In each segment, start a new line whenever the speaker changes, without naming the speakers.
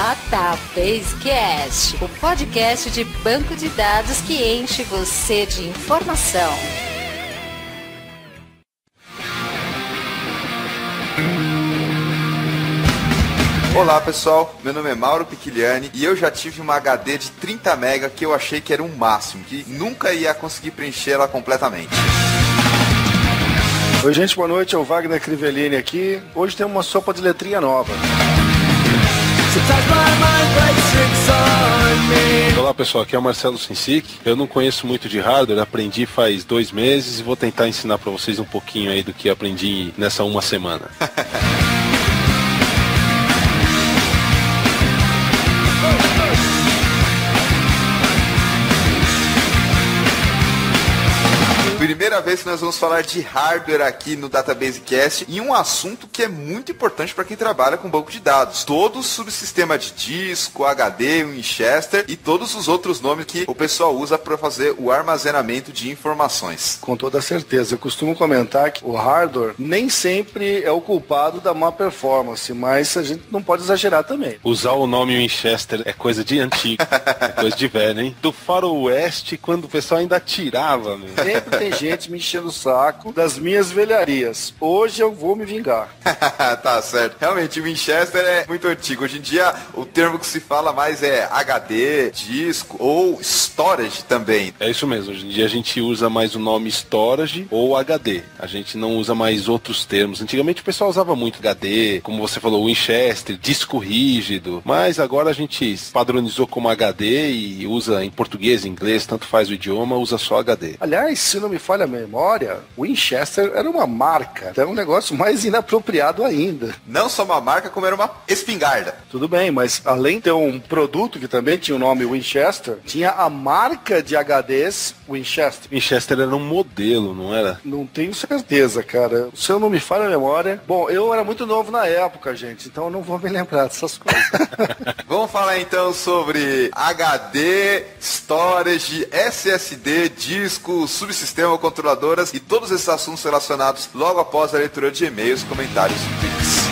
Databasecast, o podcast de banco de dados que enche você de informação.
Olá pessoal, meu nome é Mauro Piquiliani e eu já tive uma HD de 30 MB que eu achei que era um máximo, que nunca ia conseguir preencher ela completamente.
Oi gente, boa noite, é o Wagner Crivellini aqui. Hoje tem uma sopa de letrinha nova.
Olá pessoal, aqui é o Marcelo Sinsic. Eu não conheço muito de hardware, aprendi faz 2 meses e vou tentar ensinar para vocês um pouquinho aí do que aprendi nessa uma semana.
Primeira vez que nós vamos falar de hardware aqui no Databasecast e um assunto que é muito importante para quem trabalha com banco de dados. Todo o subsistema de disco, HD, Winchester e todos os outros nomes que o pessoal usa para fazer o armazenamento de informações.
Com toda certeza. Eu costumo comentar que o hardware nem sempre é o culpado da má performance, mas a gente não pode exagerar também.
Usar o nome Winchester é coisa de antigo, é coisa de velho, hein? Do faroeste, quando o pessoal ainda atirava, meu.
Sempre tem gente me enchendo o saco das minhas velharias. Hoje eu vou me vingar.
Tá certo. Realmente, o Winchester é muito antigo. Hoje em dia, o termo que se fala mais é HD, disco ou storage também.
É isso mesmo. Hoje em dia a gente usa mais o nome storage ou HD. A gente não usa mais outros termos. Antigamente o pessoal usava muito HD, como você falou, Winchester, disco rígido. Mas agora a gente padronizou como HD e usa em português, em inglês, tanto faz o idioma, usa só HD.
Aliás, se não me falha a memória, o Winchester era uma marca. É um negócio mais inapropriado ainda.
Não só uma marca, como era uma espingarda.
Tudo bem, mas além de ter um produto que também tinha o nome Winchester, tinha a marca de HDs Winchester.
Winchester era um modelo, não era?
Não tenho certeza, cara. Se eu não me falha a memória... Bom, eu era muito novo na época, gente, então eu não vou me lembrar dessas coisas.
Vamos falar então sobre HD, storage, SSD, disco, subsistema, controladoras e todos esses assuntos relacionados logo após a leitura de e-mails, comentários e tweets.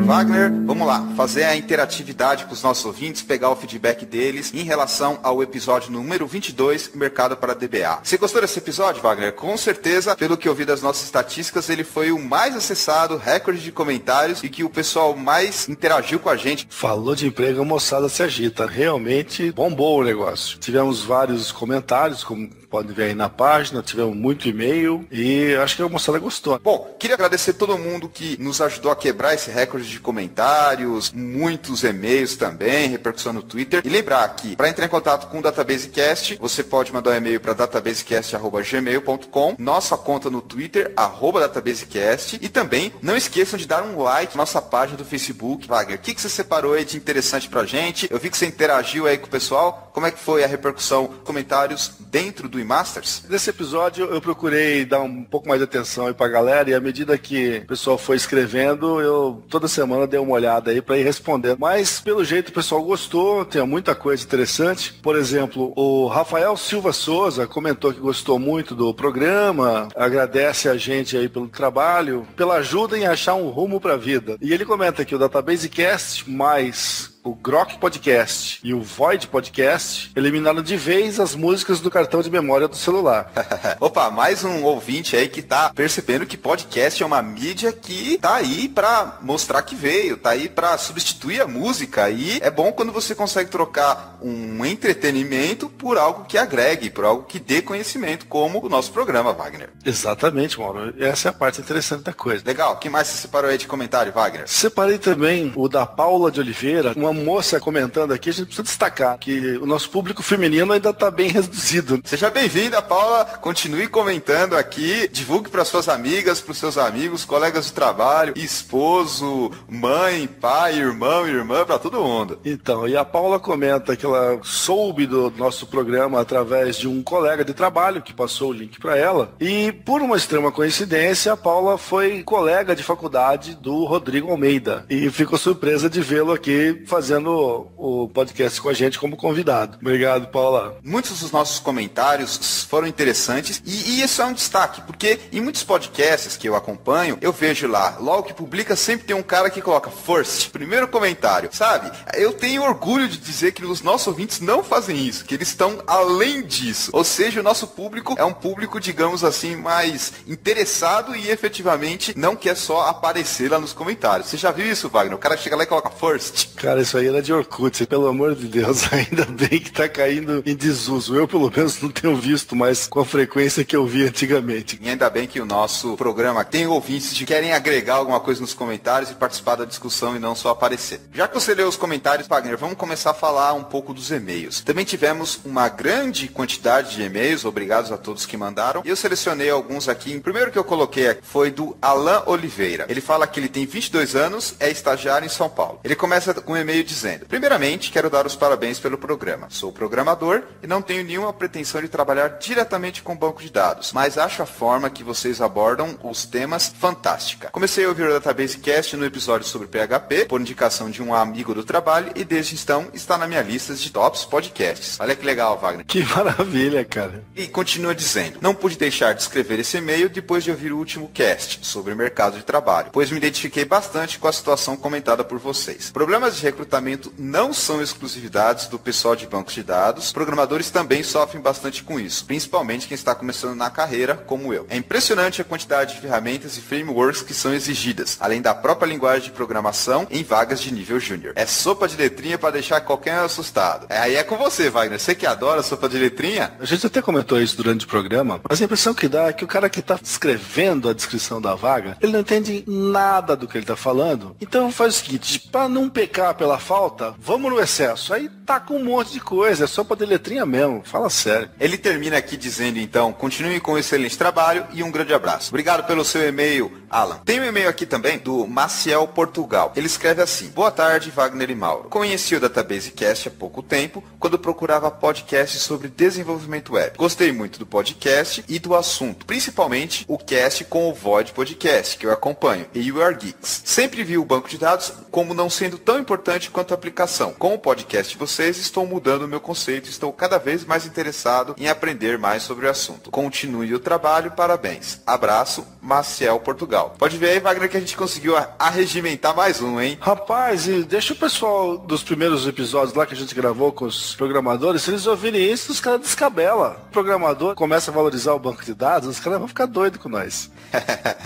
Wagner, vamos lá, fazer a interatividade com os nossos ouvintes, pegar o feedback deles em relação ao episódio número 22, Mercado para DBA. Você gostou desse episódio, Wagner? Com certeza, pelo que eu vi das nossas estatísticas, ele foi o mais acessado, recorde de comentários e que o pessoal mais interagiu com a gente.
Falou de emprego, a moçada se agita. Realmente bombou o negócio. Tivemos vários comentários, como pode ver aí na página, tivemos muito e-mail e acho que a moçada gostou.
Bom, queria agradecer todo mundo que nos ajudou a quebrar esse recorde de comentários, muitos e-mails também, repercussão no Twitter. E lembrar que, para entrar em contato com o Databasecast, você pode mandar um e-mail para databasecast@gmail.com, nossa conta no Twitter, @databasecast, e também não esqueçam de dar um like na nossa página do Facebook. Wagner, o que você separou aí de interessante pra gente? Eu vi que você interagiu aí com o pessoal. Como é que foi a repercussão, comentários dentro do eMasters?
Nesse episódio eu procurei dar um pouco mais de atenção aí pra galera e à medida que o pessoal foi escrevendo, eu toda semana dei uma olhada aí pra ir respondendo. Mas pelo jeito o pessoal gostou, tem muita coisa interessante. Por exemplo, o Rafael Silva Souza comentou que gostou muito do programa, agradece a gente aí pelo trabalho, pela ajuda em achar um rumo pra vida. E ele comenta que o Databasecast mais o Grok Podcast e o Void Podcast eliminaram de vez as músicas do cartão de memória do celular.
Opa, mais um ouvinte aí que tá percebendo que podcast é uma mídia que tá aí pra mostrar que veio, tá aí pra substituir a música, e é bom quando você consegue trocar um entretenimento por algo que agregue, por algo que dê conhecimento, como o nosso programa, Wagner.
Exatamente, Mauro. Essa é a parte interessante da coisa.
Legal. O que mais você separou aí de comentário, Wagner?
Separei também o da Paula de Oliveira, uma uma moça comentando aqui, a gente precisa destacar que o nosso público feminino ainda está bem reduzido.
Seja bem-vinda, Paula. Continue comentando aqui. Divulgue para suas amigas, para os seus amigos, colegas de trabalho, esposo, mãe, pai, irmão, irmã, para todo mundo.
Então, e a Paula comenta que ela soube do nosso programa através de um colega de trabalho que passou o link para ela. E por uma extrema coincidência, a Paula foi colega de faculdade do Rodrigo Almeida. E ficou surpresa de vê-lo aqui fazendo o podcast com a gente como convidado. Obrigado, Paula.
Muitos dos nossos comentários foram interessantes e isso é um destaque, porque em muitos podcasts que eu acompanho, eu vejo lá, logo que publica, sempre tem um cara que coloca first, primeiro comentário, sabe? Eu tenho orgulho de dizer que os nossos ouvintes não fazem isso, que eles estão além disso. Ou seja, o nosso público é um público, digamos assim, mais interessado e efetivamente não quer só aparecer lá nos comentários. Você já viu isso, Wagner? O cara chega lá e coloca first.
Cara, isso aí era de Orkut, pelo amor de Deus, ainda bem que tá caindo em desuso. Eu, pelo menos, não tenho visto mais com a frequência que eu vi antigamente.
E ainda bem que o nosso programa tem ouvintes que querem agregar alguma coisa nos comentários e participar da discussão e não só aparecer. Já que você leu os comentários, Wagner, vamos começar a falar um pouco dos e-mails. Também tivemos uma grande quantidade de e-mails, obrigados a todos que mandaram. E eu selecionei alguns aqui. O primeiro que eu coloquei aqui foi do Alan Oliveira. Ele fala que ele tem 22 anos, é estagiário em São Paulo. Ele começa com um e-mail dizendo: primeiramente, quero dar os parabéns pelo programa. Sou programador e não tenho nenhuma pretensão de trabalhar diretamente com banco de dados, mas acho a forma que vocês abordam os temas fantástica. Comecei a ouvir o Database Cast no episódio sobre PHP, por indicação de um amigo do trabalho, e desde então está na minha lista de tops podcasts. Olha que legal, Wagner.
Que maravilha, cara.
E continua dizendo: não pude deixar de escrever esse e-mail depois de ouvir o último cast sobre mercado de trabalho, pois me identifiquei bastante com a situação comentada por vocês. Problemas de recrutamento não são exclusividades do pessoal de bancos de dados, programadores também sofrem bastante com isso, principalmente quem está começando na carreira, como eu. É impressionante a quantidade de ferramentas e frameworks que são exigidas, além da própria linguagem de programação em vagas de nível júnior. É sopa de letrinha para deixar qualquer assustado. Aí é com você, Wagner. Você que adora sopa de letrinha?
A gente até comentou isso durante o programa, mas a impressão que dá é que o cara que está escrevendo a descrição da vaga, ele não entende nada do que ele está falando. Então faz o seguinte, para não pecar pela falta, vamos no excesso. Aí tá com um monte de coisa, é sopa de letrinha mesmo. Fala sério.
Ele termina aqui dizendo, então, continue com um excelente trabalho e um grande abraço. Obrigado pelo seu e-mail, Alan. Tem um e-mail aqui também do Maciel Portugal. Ele escreve assim: boa tarde, Wagner e Mauro. Conheci o Database Cast há pouco tempo, quando procurava podcasts sobre desenvolvimento web. Gostei muito do podcast e do assunto, principalmente o cast com o Void Podcast, que eu acompanho, e You Are Geeks. Sempre vi o banco de dados como não sendo tão importante quanto a aplicação. Com o podcast de vocês, estou mudando o meu conceito e estou cada vez mais interessado em aprender mais sobre o assunto. Continue o trabalho, parabéns. Abraço, Maciel Portugal. Pode ver aí, Wagner, que a gente conseguiu arregimentar mais um, hein?
Rapaz, e deixa o pessoal dos primeiros episódios lá que a gente gravou com os programadores, se eles ouvirem isso, os caras descabelam. O programador começa a valorizar o banco de dados, os caras vão ficar doidos com nós.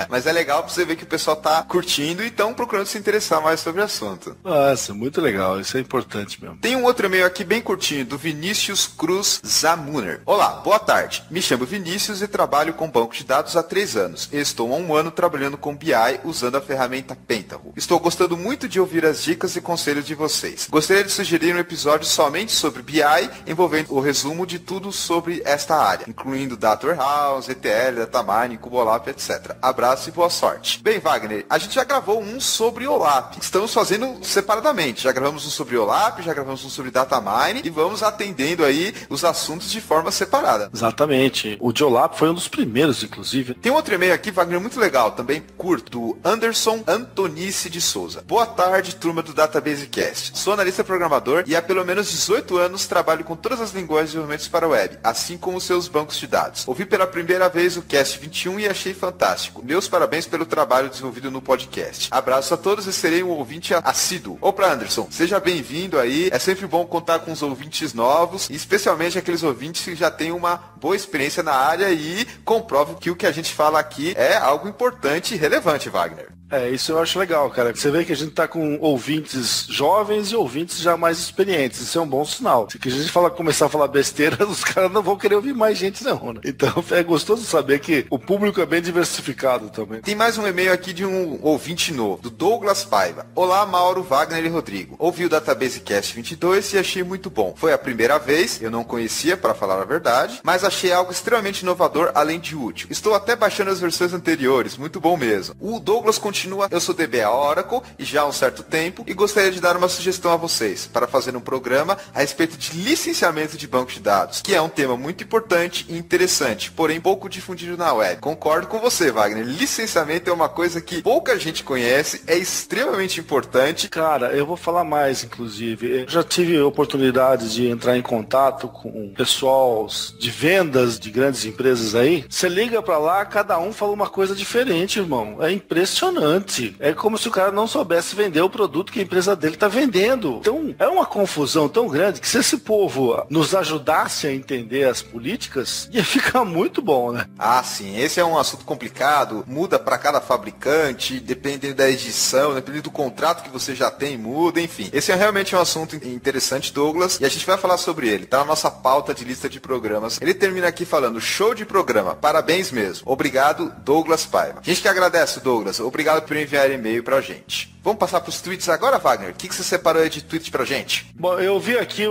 Mas é legal pra você ver que o pessoal tá curtindo e estão procurando se interessar mais sobre o assunto.
Nossa, muito legal, isso é importante mesmo.
Tem um outro e-mail aqui bem curtinho, do Vinícius Cruz Zamuner. Olá, boa tarde. Me chamo Vinícius e trabalho com banco de dados há 3 anos. Estou há 1 ano trabalhando com BI usando a ferramenta Pentaho. Estou gostando muito de ouvir as dicas e conselhos de vocês. Gostaria de sugerir um episódio somente sobre BI, envolvendo o resumo de tudo sobre esta área, incluindo Data Warehouse, ETL, Data Mining, Cubolab, etc. Abraço e boa sorte. Bem, Wagner, a gente já gravou um sobre OLAP. Estamos fazendo separadamente. Já gravamos um sobre OLAP, já gravamos um sobre Data Mining e vamos atendendo aí os assuntos de forma separada.
Exatamente. O de OLAP foi um dos primeiros, inclusive.
Tem outro e-mail aqui, Wagner, muito legal, também curto, do Anderson Antonice de Souza. Boa tarde, turma do Database Cast. Sou analista programador e há pelo menos 18 anos trabalho com todas as linguagens de desenvolvimento para web, assim como seus bancos de dados. Ouvi pela primeira vez o Cast 21 e achei fantástico. Meus parabéns pelo trabalho desenvolvido no podcast. Abraço a todos e serei um ouvinte assíduo. Opa, Anderson, seja bem-vindo aí. É sempre bom contar com os ouvintes novos, especialmente aqueles ouvintes que já têm uma boa experiência na área e comprovam que o que a gente fala aqui é algo importante e relevante, Wagner.
Isso eu acho legal, cara. Você vê que a gente tá com ouvintes jovens e ouvintes já mais experientes. Isso é um bom sinal. Se a gente começar a falar besteira, os caras não vão querer ouvir mais gente não, né? Então é gostoso saber que o público é bem diversificado também.
Tem mais um e-mail aqui de um ouvinte novo, do Douglas Paiva. Olá, Mauro, Wagner e Rodrigo. Ouvi o Database Cast 22 e achei muito bom. Foi a primeira vez, eu não conhecia, para falar a verdade, mas achei algo extremamente inovador, além de útil. Estou até baixando as versões anteriores, muito bom mesmo. O Douglas continua, eu sou DBA Oracle e já há um certo tempo, e gostaria de dar uma sugestão a vocês, para fazer um programa a respeito de licenciamento de banco de dados, que é um tema muito importante e interessante, porém pouco difundido na web. Concordo com você, Wagner. Licenciamento é uma coisa que pouca gente conhece, é extremamente importante.
Cara, eu vou falar mais, inclusive. Eu já tive oportunidade de entrar em contato com pessoal de vendas de grandes empresas aí. Você liga pra lá, cada um fala uma coisa diferente, irmão. É impressionante. É como se o cara não soubesse vender o produto que a empresa dele tá vendendo. Então, é uma confusão tão grande que se esse povo nos ajudasse a entender as políticas, ia ficar muito bom, né?
Ah, sim. Esse é um assunto complicado. Muda para cada fabricante, dependendo da edição, dependendo do contrato que você já tem, muda, enfim. Esse é realmente um assunto interessante, Douglas, e a gente vai falar sobre ele. Tá na nossa pauta de lista de programas. Ele termina aqui falando, show de programa. Parabéns mesmo. Obrigado, Douglas Paiva. A gente que agradece, Douglas. Obrigado por enviar e-mail pra gente. Vamos passar pros tweets agora, Wagner? O que você separou aí de tweet pra gente?
Bom, eu vi aqui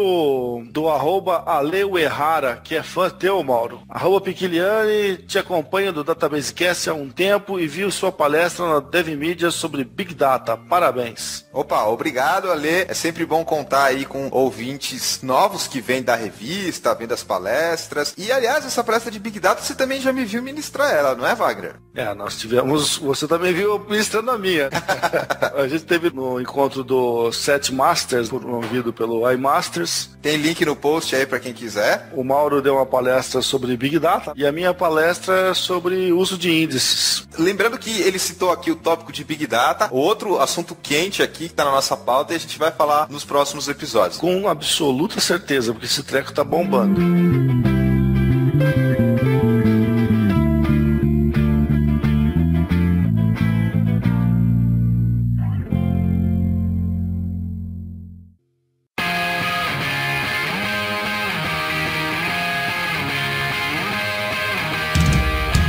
do @aleuerrara, que é fã teu, Mauro. @Piquiliani, te acompanho do Databasecast há um tempo e vi sua palestra na DevMedia sobre Big Data. Parabéns.
Opa, obrigado, Ale. É sempre bom contar aí com ouvintes novos que vêm da revista, vêm das palestras. E, aliás, essa palestra de Big Data, você também já me viu ministrar ela, não é, Wagner?
Nós tivemos... Você também viu ministrando a minha. A gente teve no encontro do Set Masters, promovido pelo iMasters.
Tem link no post aí para quem quiser.
O Mauro deu uma palestra sobre Big Data e a minha palestra é sobre uso de índices.
Lembrando que ele citou aqui o tópico de Big Data, outro assunto quente aqui que está na nossa pauta e a gente vai falar nos próximos episódios.
Com absoluta certeza, porque esse treco tá bombando.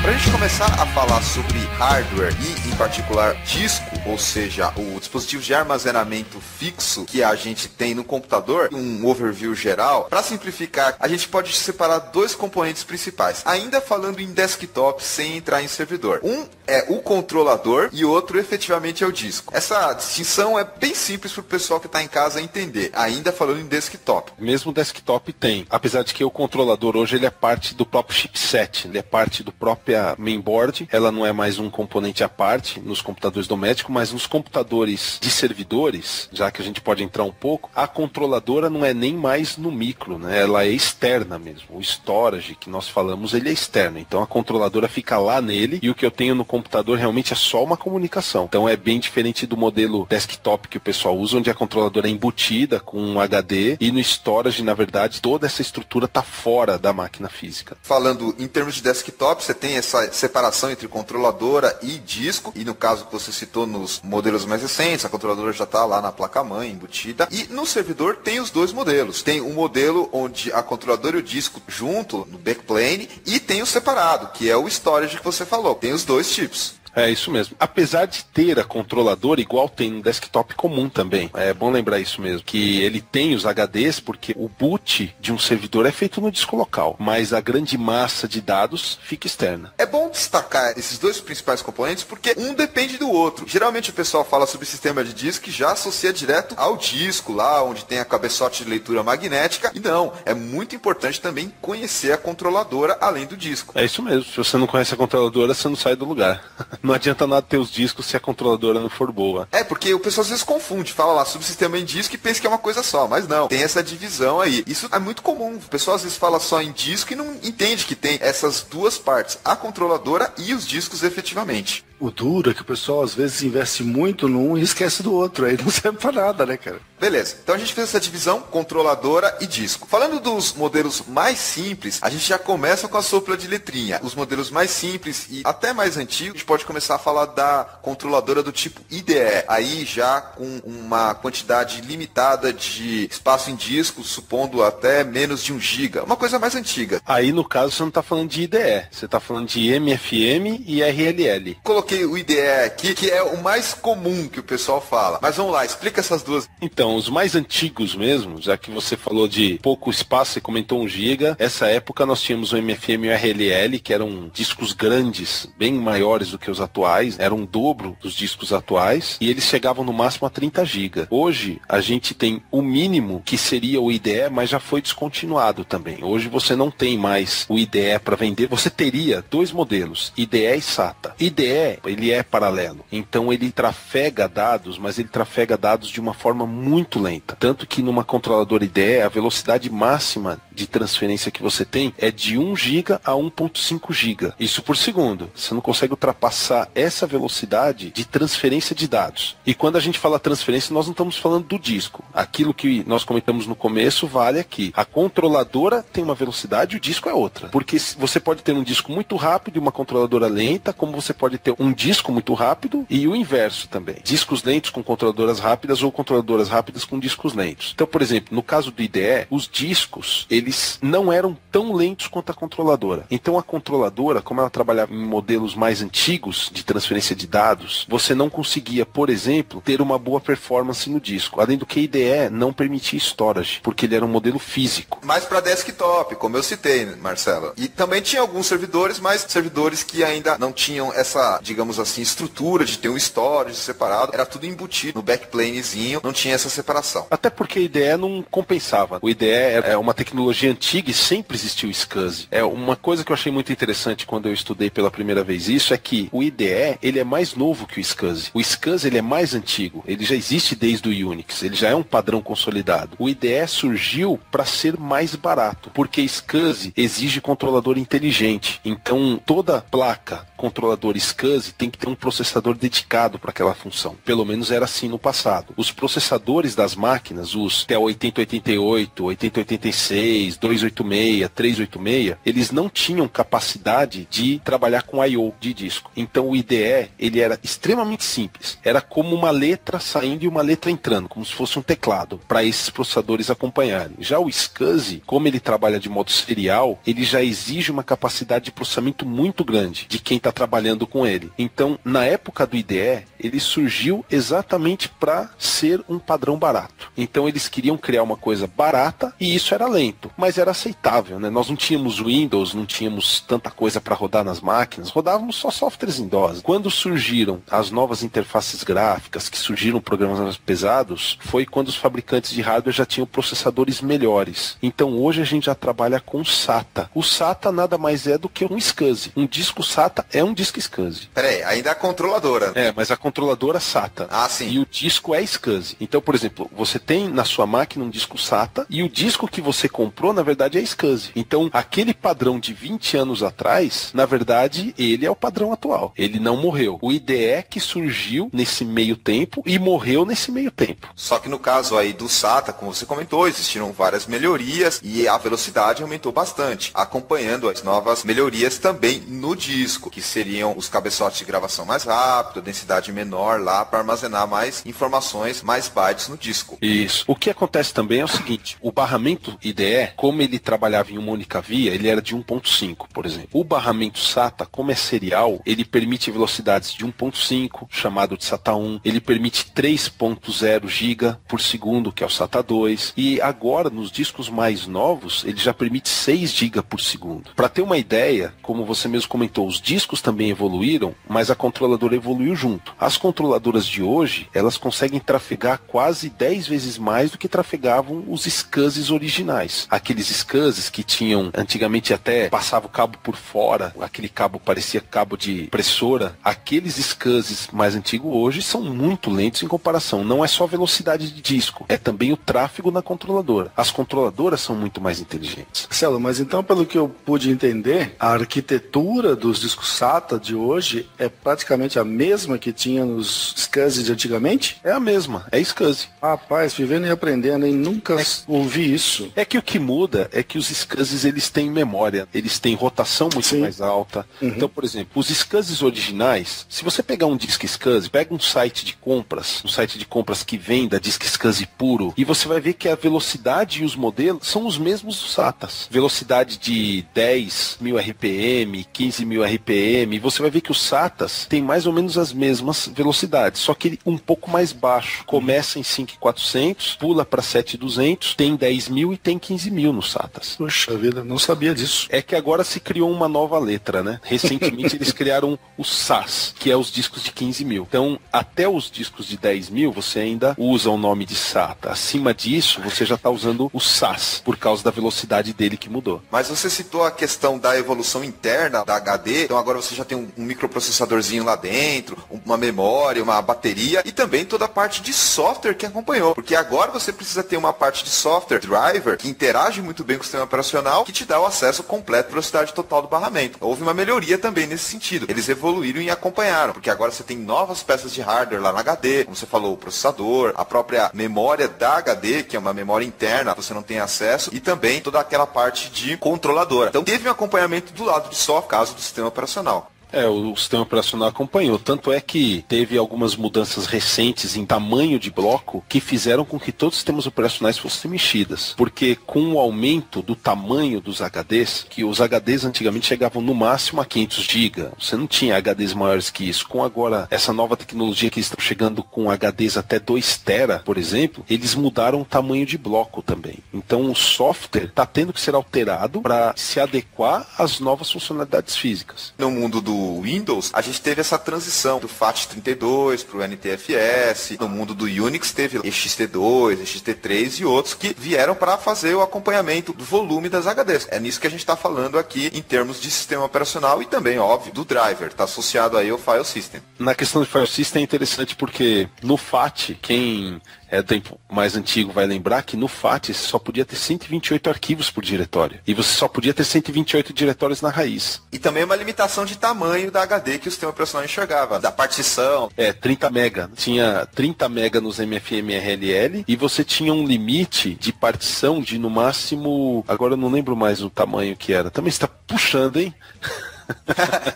Para a gente começar a falar sobre hardware e, em particular, disco, ou seja, o dispositivo de armazenamento fixo que a gente tem no computador, um overview geral, para simplificar, a gente pode separar dois componentes principais, ainda falando em desktop sem entrar em servidor. Um é o controlador e o outro efetivamente é o disco. Essa distinção é bem simples para o pessoal que está em casa entender, ainda falando em desktop.
Mesmo desktop tem, apesar de que o controlador hoje ele é parte do próprio chipset, ele é parte do próprio mainboard, ela não é mais um componente à parte nos computadores domésticos, mas nos computadores de servidores, já que a gente pode entrar um pouco, a controladora não é nem mais no micro, né? Ela é externa mesmo. O storage que nós falamos, ele é externo, então a controladora fica lá nele e o que eu tenho no computador realmente é só uma comunicação. Então é bem diferente do modelo desktop que o pessoal usa, onde a controladora é embutida com um HD e no storage, na verdade, toda essa estrutura está fora da máquina física.
Falando em termos de desktop, você tem essa separação entre controladora e disco, e no caso que você citou nos modelos mais recentes, a controladora já está lá na placa-mãe embutida, e no servidor tem os dois modelos. Tem um modelo onde a controladora e o disco junto no backplane, e tem o separado, que é o storage que você falou. Tem os dois tipos.
É isso mesmo. Apesar de ter a controladora, igual tem no desktop comum também. É bom lembrar isso mesmo, que ele tem os HDs porque o boot de um servidor é feito no disco local, mas a grande massa de dados fica externa.
É bom destacar esses dois principais componentes porque um depende do outro. Geralmente o pessoal fala sobre sistema de disco e já associa direto ao disco, lá onde tem a cabeçote de leitura magnética. E não, é muito importante também conhecer a controladora além do disco.
É isso mesmo. Se você não conhece a controladora, você não sai do lugar. Não adianta nada ter os discos se a controladora não for boa.
É, porque o pessoal às vezes confunde, fala lá subsistema em disco e pensa que é uma coisa só, mas não, tem essa divisão aí. Isso é muito comum, o pessoal às vezes fala só em disco e não entende que tem essas duas partes, a controladora e os discos efetivamente.
O duro é que o pessoal às vezes investe muito num e esquece do outro, aí não serve pra nada, né, cara?
Beleza, então a gente fez essa divisão, controladora e disco. Falando dos modelos mais simples, a gente já começa com a sopla de letrinha. Os modelos mais simples e até mais antigos, a gente pode começar a falar da controladora do tipo IDE. Aí já com uma quantidade limitada de espaço em disco, supondo até menos de 1 GB. Uma coisa mais antiga.
Aí, no caso, você não está falando de IDE, você está falando de MFM e RLL.
Coloquei o IDE aqui, que é o mais comum que o pessoal fala. Mas vamos lá, explica essas duas.
Então, os mais antigos mesmo, já que você falou de pouco espaço, você comentou 1 GB, essa época nós tínhamos o MFM e o RLL, que eram discos grandes, bem maiores do que os atuais, eram o dobro dos discos atuais, e eles chegavam no máximo a 30 GB. Hoje, a gente tem o mínimo, que seria o IDE, mas já foi descontinuado também. Hoje você não tem mais o IDE para vender, você teria 2 modelos, IDE e SATA. IDE, ele é paralelo, então ele trafega dados, mas ele trafega dados de uma forma muito lenta. Tanto que numa controladora IDE, a velocidade máxima de transferência que você tem é de 1 GB a 1.5 GB. Isso por segundo. Você não consegue ultrapassar essa velocidade de transferência de dados. E quando a gente fala transferência, nós não estamos falando do disco. Aquilo que nós comentamos no começo vale aqui. A controladora tem uma velocidade e o disco é outra. Porque você pode ter um disco muito rápido e uma controladora lenta, como você pode ter um disco muito rápido e o inverso também. Discos lentos com controladoras rápidas ou controladoras rápidas com discos lentos. Então, por exemplo, no caso do IDE, os discos, eles não eram tão lentos quanto a controladora. Então, a controladora, como ela trabalhava em modelos mais antigos de transferência de dados, você não conseguia, por exemplo, ter uma boa performance no disco. Além do que IDE não permitia storage, porque ele era um modelo físico.
Mais para desktop, como eu citei, Marcelo. E também tinha alguns servidores, mas servidores que ainda não tinham essa, digamos assim, estrutura de ter um storage separado. Era tudo embutido no backplanezinho, não tinha essa separação.
Até porque a IDE não compensava. O IDE é uma tecnologia antiga e sempre existiu o SCSI. É uma coisa que eu achei muito interessante quando eu estudei pela primeira vez isso, é que o IDE, ele é mais novo que o SCSI. O SCSI, ele é mais antigo. Ele já existe desde o Unix. Ele já é um padrão consolidado. O IDE surgiu para ser mais barato, porque SCSI exige controlador inteligente. Então, toda placa controlador SCSI tem que ter um processador dedicado para aquela função. Pelo menos era assim no passado. Os processadores das máquinas, os TEL 8088, 8086, 286, 386, eles não tinham capacidade de trabalhar com I/O de disco. Então o IDE, ele era extremamente simples. Era como uma letra saindo e uma letra entrando, como se fosse um teclado, para esses processadores acompanharem. Já o SCSI, como ele trabalha de modo serial, ele já exige uma capacidade de processamento muito grande de quem está trabalhando com ele. Então, na época do IDE, ele surgiu exatamente para ser um padrão barato. Então, eles queriam criar uma coisa barata e isso era lento, mas era aceitável, né? Nós não tínhamos Windows, não tínhamos tanta coisa para rodar nas máquinas, rodávamos só softwares em DOS. Quando surgiram as novas interfaces gráficas, que surgiram programas mais pesados, foi quando os fabricantes de hardware já tinham processadores melhores. Então, hoje a gente já trabalha com SATA. O SATA nada mais é do que um SCSI. Um disco SATA é um disco SCSI.
Peraí, ainda é a controladora.
É, mas a controladora SATA.
Ah, sim.
E o disco é SCSI. Então, por exemplo, você tem na sua máquina um disco SATA e o disco que você comprou, na verdade, é SCSI. Então, aquele padrão de 20 anos atrás, na verdade, ele é o padrão atual. Ele não morreu. O IDE que surgiu nesse meio tempo e morreu nesse meio tempo.
Só que no caso aí do SATA, como você comentou, existiram várias melhorias e a velocidade aumentou bastante, acompanhando as novas melhorias também no disco, que seriam os cabeçotes de gravação mais rápido, densidade menor lá para armazenar mais informações, mais bytes no disco.
Isso. O que acontece também é o seguinte, o barramento IDE, como ele trabalhava em uma única via, ele era de 1.5, por exemplo. O barramento SATA, como é serial, ele permite velocidades de 1.5, chamado de SATA 1, ele permite 3.0 GB por segundo, que é o SATA 2, e agora, nos discos mais novos, ele já permite 6 GB por segundo. Para ter uma ideia, como você mesmo comentou, os discos também evoluíram, mas a controladora evoluiu junto. As controladoras de hoje, elas conseguem trafegar quase 10 vezes mais do que trafegavam os SCSIs originais. Aqueles SCSIs que tinham, antigamente até passava o cabo por fora, aquele cabo parecia cabo de impressora. Aqueles SCSIs mais antigos hoje são muito lentos em comparação. Não é só velocidade de disco, é também o tráfego na controladora. As controladoras são muito mais inteligentes.
Marcelo, mas então, pelo que eu pude entender, a arquitetura dos discos SATA SATA de hoje é praticamente a mesma que tinha nos SCSI de antigamente?
É a mesma, é SCSI.
Rapaz, vivendo e aprendendo, hein? Nunca ouvi isso.
É que o que muda é que os SCSIs, eles têm memória, eles têm rotação muito mais alta. Então, por exemplo, os SCSIs originais, se você pegar um disque SCSI, pega um site de compras que venda disque SCSI puro, e você vai ver que a velocidade e os modelos são os mesmos dos SATAs. Velocidade de 10.000 RPM, 15.000 RPM, você vai ver que os SATAs têm mais ou menos as mesmas velocidades, só que um pouco mais baixo. Começa em 5.400, pula para 7.200, tem 10.000 e tem 15.000 nos SATAs.
Poxa vida, não sabia disso.
É que agora se criou uma nova letra, né? Recentemente eles criaram o SAS, que é os discos de 15.000. Então, até os discos de 10.000, você ainda usa o nome de SATA. Acima disso, você já está usando o SAS, por causa da velocidade dele que mudou.
Mas você citou a questão da evolução interna da HD, então agora você já tem um microprocessadorzinho lá dentro, uma memória, uma bateria e também toda a parte de software que acompanhou. Porque agora você precisa ter uma parte de software, driver, que interage muito bem com o sistema operacional, que te dá o acesso completo à velocidade total do barramento. Houve uma melhoria também nesse sentido. Eles evoluíram e acompanharam, porque agora você tem novas peças de hardware lá na HD, como você falou, o processador, a própria memória da HD, que é uma memória interna, você não tem acesso, e também toda aquela parte de controladora. Então teve um acompanhamento do lado de software, caso do sistema operacional.
O sistema operacional acompanhou. Tanto é que teve algumas mudanças recentes em tamanho de bloco que fizeram com que todos os sistemas operacionais fossem mexidas. Porque com o aumento do tamanho dos HDs, que os HDs antigamente chegavam no máximo a 500 GB, você não tinha HDs maiores que isso. Com agora essa nova tecnologia que estão chegando com HDs até 2 TB, por exemplo, eles mudaram o tamanho de bloco também. Então o software está tendo que ser alterado para se adequar às novas funcionalidades físicas.
No mundo do Windows, a gente teve essa transição do FAT32 para o NTFS. No mundo do Unix teve XT2, XT3 e outros que vieram para fazer o acompanhamento do volume das HDs. É nisso que a gente está falando aqui em termos de sistema operacional e também, óbvio, do driver. Está associado aí ao File System.
Na questão do File System é interessante porque no FAT, quem é do tempo mais antigo vai lembrar que no FAT você só podia ter 128 arquivos por diretório. E você só podia ter 128 diretórios na raiz.
E também uma limitação de tamanho da HD que o sistema operacional enxergava, da partição.
30 mega. Tinha 30 mega nos MFM-RLL e você tinha um limite de partição de no máximo... Agora eu não lembro mais o tamanho que era. Também está puxando, hein?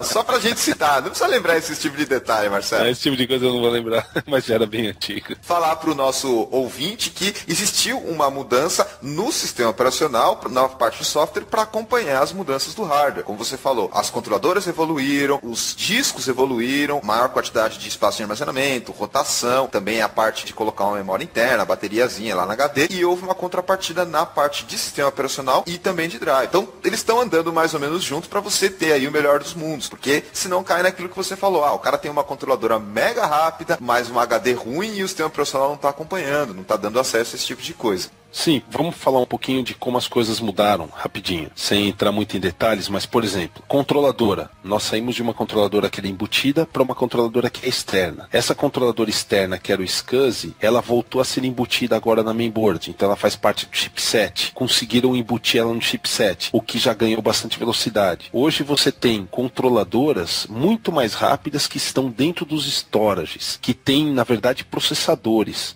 Só pra gente citar, não precisa lembrar esse tipo de detalhe, Marcelo.
Esse tipo de coisa eu não vou lembrar, mas já era bem antigo.
Falar pro nosso ouvinte que existiu uma mudança no sistema operacional, na parte de software, para acompanhar as mudanças do hardware. Como você falou, as controladoras evoluíram, os discos evoluíram, maior quantidade de espaço de armazenamento, rotação, também a parte de colocar uma memória interna, a bateriazinha lá na HD, e houve uma contrapartida na parte de sistema operacional e também de drive. Então, eles estão andando mais ou menos juntos para você ter aí o melhor dos mundos, porque senão cai naquilo que você falou, o cara tem uma controladora mega rápida, mas um HD ruim e o sistema operacional não está acompanhando, não está dando acesso a esse tipo de coisa.
Sim, vamos falar um pouquinho de como as coisas mudaram, rapidinho, sem entrar muito em detalhes, mas, por exemplo, controladora. Nós saímos de uma controladora que era embutida para uma controladora que é externa. Essa controladora externa, que era o SCSI, ela voltou a ser embutida agora na mainboard, então ela faz parte do chipset. Conseguiram embutir ela no chipset, o que já ganhou bastante velocidade. Hoje você tem controladoras muito mais rápidas que estão dentro dos storages, que tem, na verdade, processadores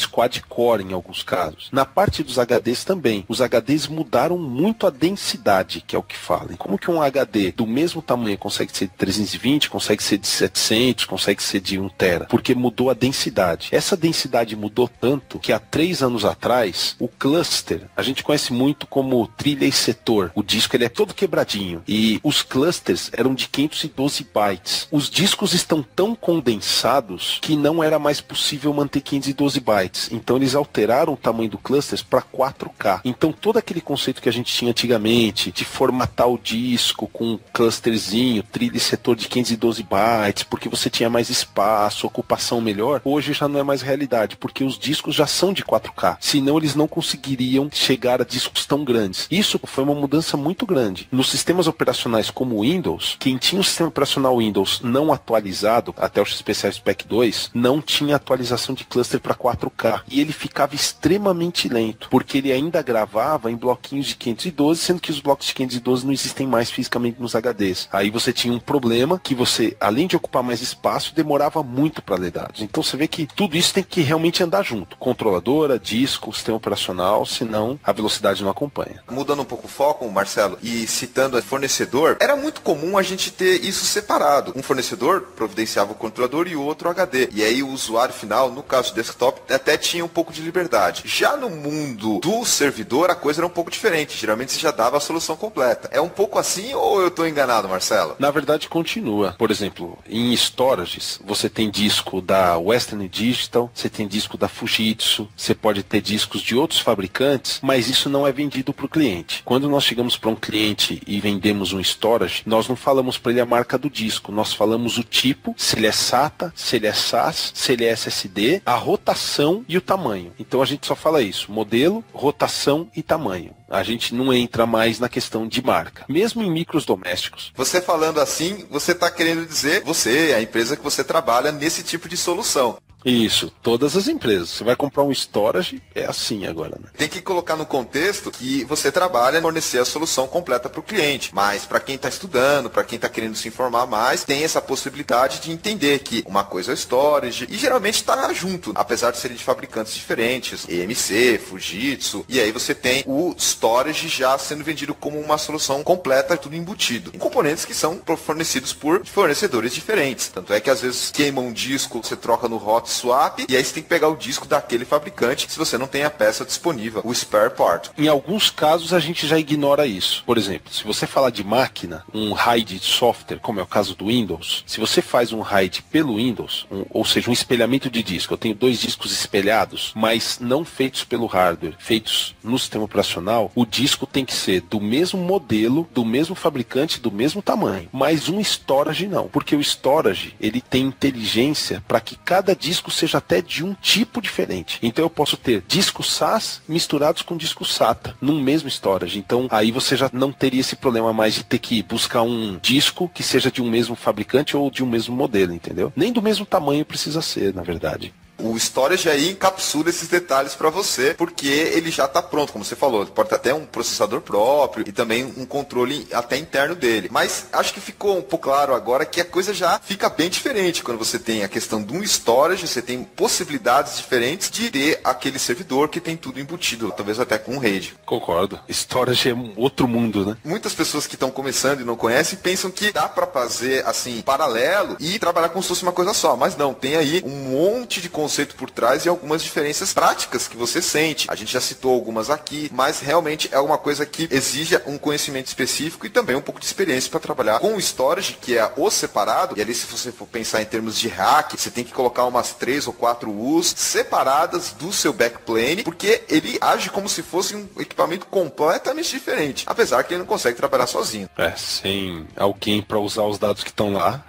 quad-core em alguns casos. Na parte dos HDs também. Os HDs mudaram muito a densidade, que é o que falam. Como que um HD do mesmo tamanho consegue ser de 320, consegue ser de 700, consegue ser de 1 tera? Porque mudou a densidade. Essa densidade mudou tanto que há 3 anos atrás, o cluster, a gente conhece muito como trilha e setor. O disco ele é todo quebradinho. E os clusters eram de 512 bytes. Os discos estão tão condensados que não era mais possível manter 512 bytes. Então eles alteraram o tamanho do cluster para 4K. Então todo aquele conceito que a gente tinha antigamente de formatar o disco com um clusterzinho, trilha e setor de 512 bytes, porque você tinha mais espaço, ocupação melhor, hoje já não é mais realidade, porque os discos já são de 4K. Senão eles não conseguiriam chegar a discos tão grandes. Isso foi uma mudança muito grande. Nos sistemas operacionais como o Windows, quem tinha o sistema operacional Windows não atualizado, até o XPCL Spec 2, não tinha atualização de cluster para 4K. E ele ficava extremamente lento, porque ele ainda gravava em bloquinhos de 512, sendo que os blocos de 512 não existem mais fisicamente nos HDs. Aí você tinha um problema que você, além de ocupar mais espaço, demorava muito para ler dados. Então você vê que tudo isso tem que realmente andar junto. Controladora, disco, sistema operacional, senão a velocidade não acompanha.
Mudando um pouco o foco, Marcelo, e citando o fornecedor, era muito comum a gente ter isso separado. Um fornecedor providenciava o controlador e o outro HD. E aí o usuário final, no caso do desktop, até tinha um pouco de liberdade. Já no mundo do servidor, a coisa era um pouco diferente. Geralmente você já dava a solução completa. É um pouco assim ou eu estou enganado, Marcelo?
Na verdade, continua. Por exemplo, em storages, você tem disco da Western Digital, você tem disco da Fujitsu, você pode ter discos de outros fabricantes, mas isso não é vendido para o cliente. Quando nós chegamos para um cliente e vendemos um storage, nós não falamos para ele a marca do disco, nós falamos o tipo, se ele é SATA, se ele é SAS, se ele é SSD, a rotação e o tamanho. Então a gente só fala isso, modelo, rotação e tamanho. A gente não entra mais na questão de marca, mesmo em micros domésticos.
Você falando assim, você está querendo dizer, você, a empresa que você trabalha nesse tipo de solução.
Isso, todas as empresas. Você vai comprar um storage, é assim agora, né?
Tem que colocar no contexto que você trabalha em fornecer a solução completa para o cliente. Mas para quem está estudando, para quem está querendo se informar mais, tem essa possibilidade de entender que uma coisa é o storage e geralmente está junto, apesar de serem de fabricantes diferentes, EMC, Fujitsu, e aí você tem o storage já sendo vendido como uma solução completa, tudo embutido, em componentes que são fornecidos por fornecedores diferentes. Tanto é que às vezes queima um disco, você troca no hot swap, e aí você tem que pegar o disco daquele fabricante se você não tem a peça disponível, o spare part.
Em alguns casos a gente já ignora isso. Por exemplo, se você falar de máquina, um RAID de software, como é o caso do Windows, se você faz um RAID pelo Windows, ou seja, um espelhamento de disco, eu tenho 2 discos espelhados, mas não feitos pelo hardware, feitos no sistema operacional, o disco tem que ser do mesmo modelo, do mesmo fabricante, do mesmo tamanho, mas um storage não, porque o storage, ele tem inteligência para que cada disco seja até de um tipo diferente. Então eu posso ter discos SAS misturados com discos SATA num mesmo storage. Então aí você já não teria esse problema mais de ter que buscar um disco que seja de um mesmo fabricante ou de um mesmo modelo, entendeu? Nem do mesmo tamanho precisa ser, na verdade.
O storage aí encapsula esses detalhes para você, porque ele já está pronto, como você falou. Pode ter até um processador próprio e também um controle até interno dele. Mas acho que ficou um pouco claro agora que a coisa já fica bem diferente. Quando você tem a questão de um storage, você tem possibilidades diferentes de ter aquele servidor que tem tudo embutido, talvez até com um RAID.
Concordo. Storage é um outro mundo, né?
Muitas pessoas que estão começando e não conhecem pensam que dá para fazer assim, paralelo e trabalhar como se fosse uma coisa só. Mas não, tem aí um monte de conceito por trás e algumas diferenças práticas que você sente. A gente já citou algumas aqui, mas realmente é uma coisa que exige um conhecimento específico e também um pouco de experiência para trabalhar com o storage, que é o separado. E ali, se você for pensar em termos de rack, você tem que colocar umas 3 ou 4 U's separadas do seu backplane, porque ele age como se fosse um equipamento completamente diferente, apesar que ele não consegue trabalhar sozinho.
Sem alguém para usar os dados que estão lá,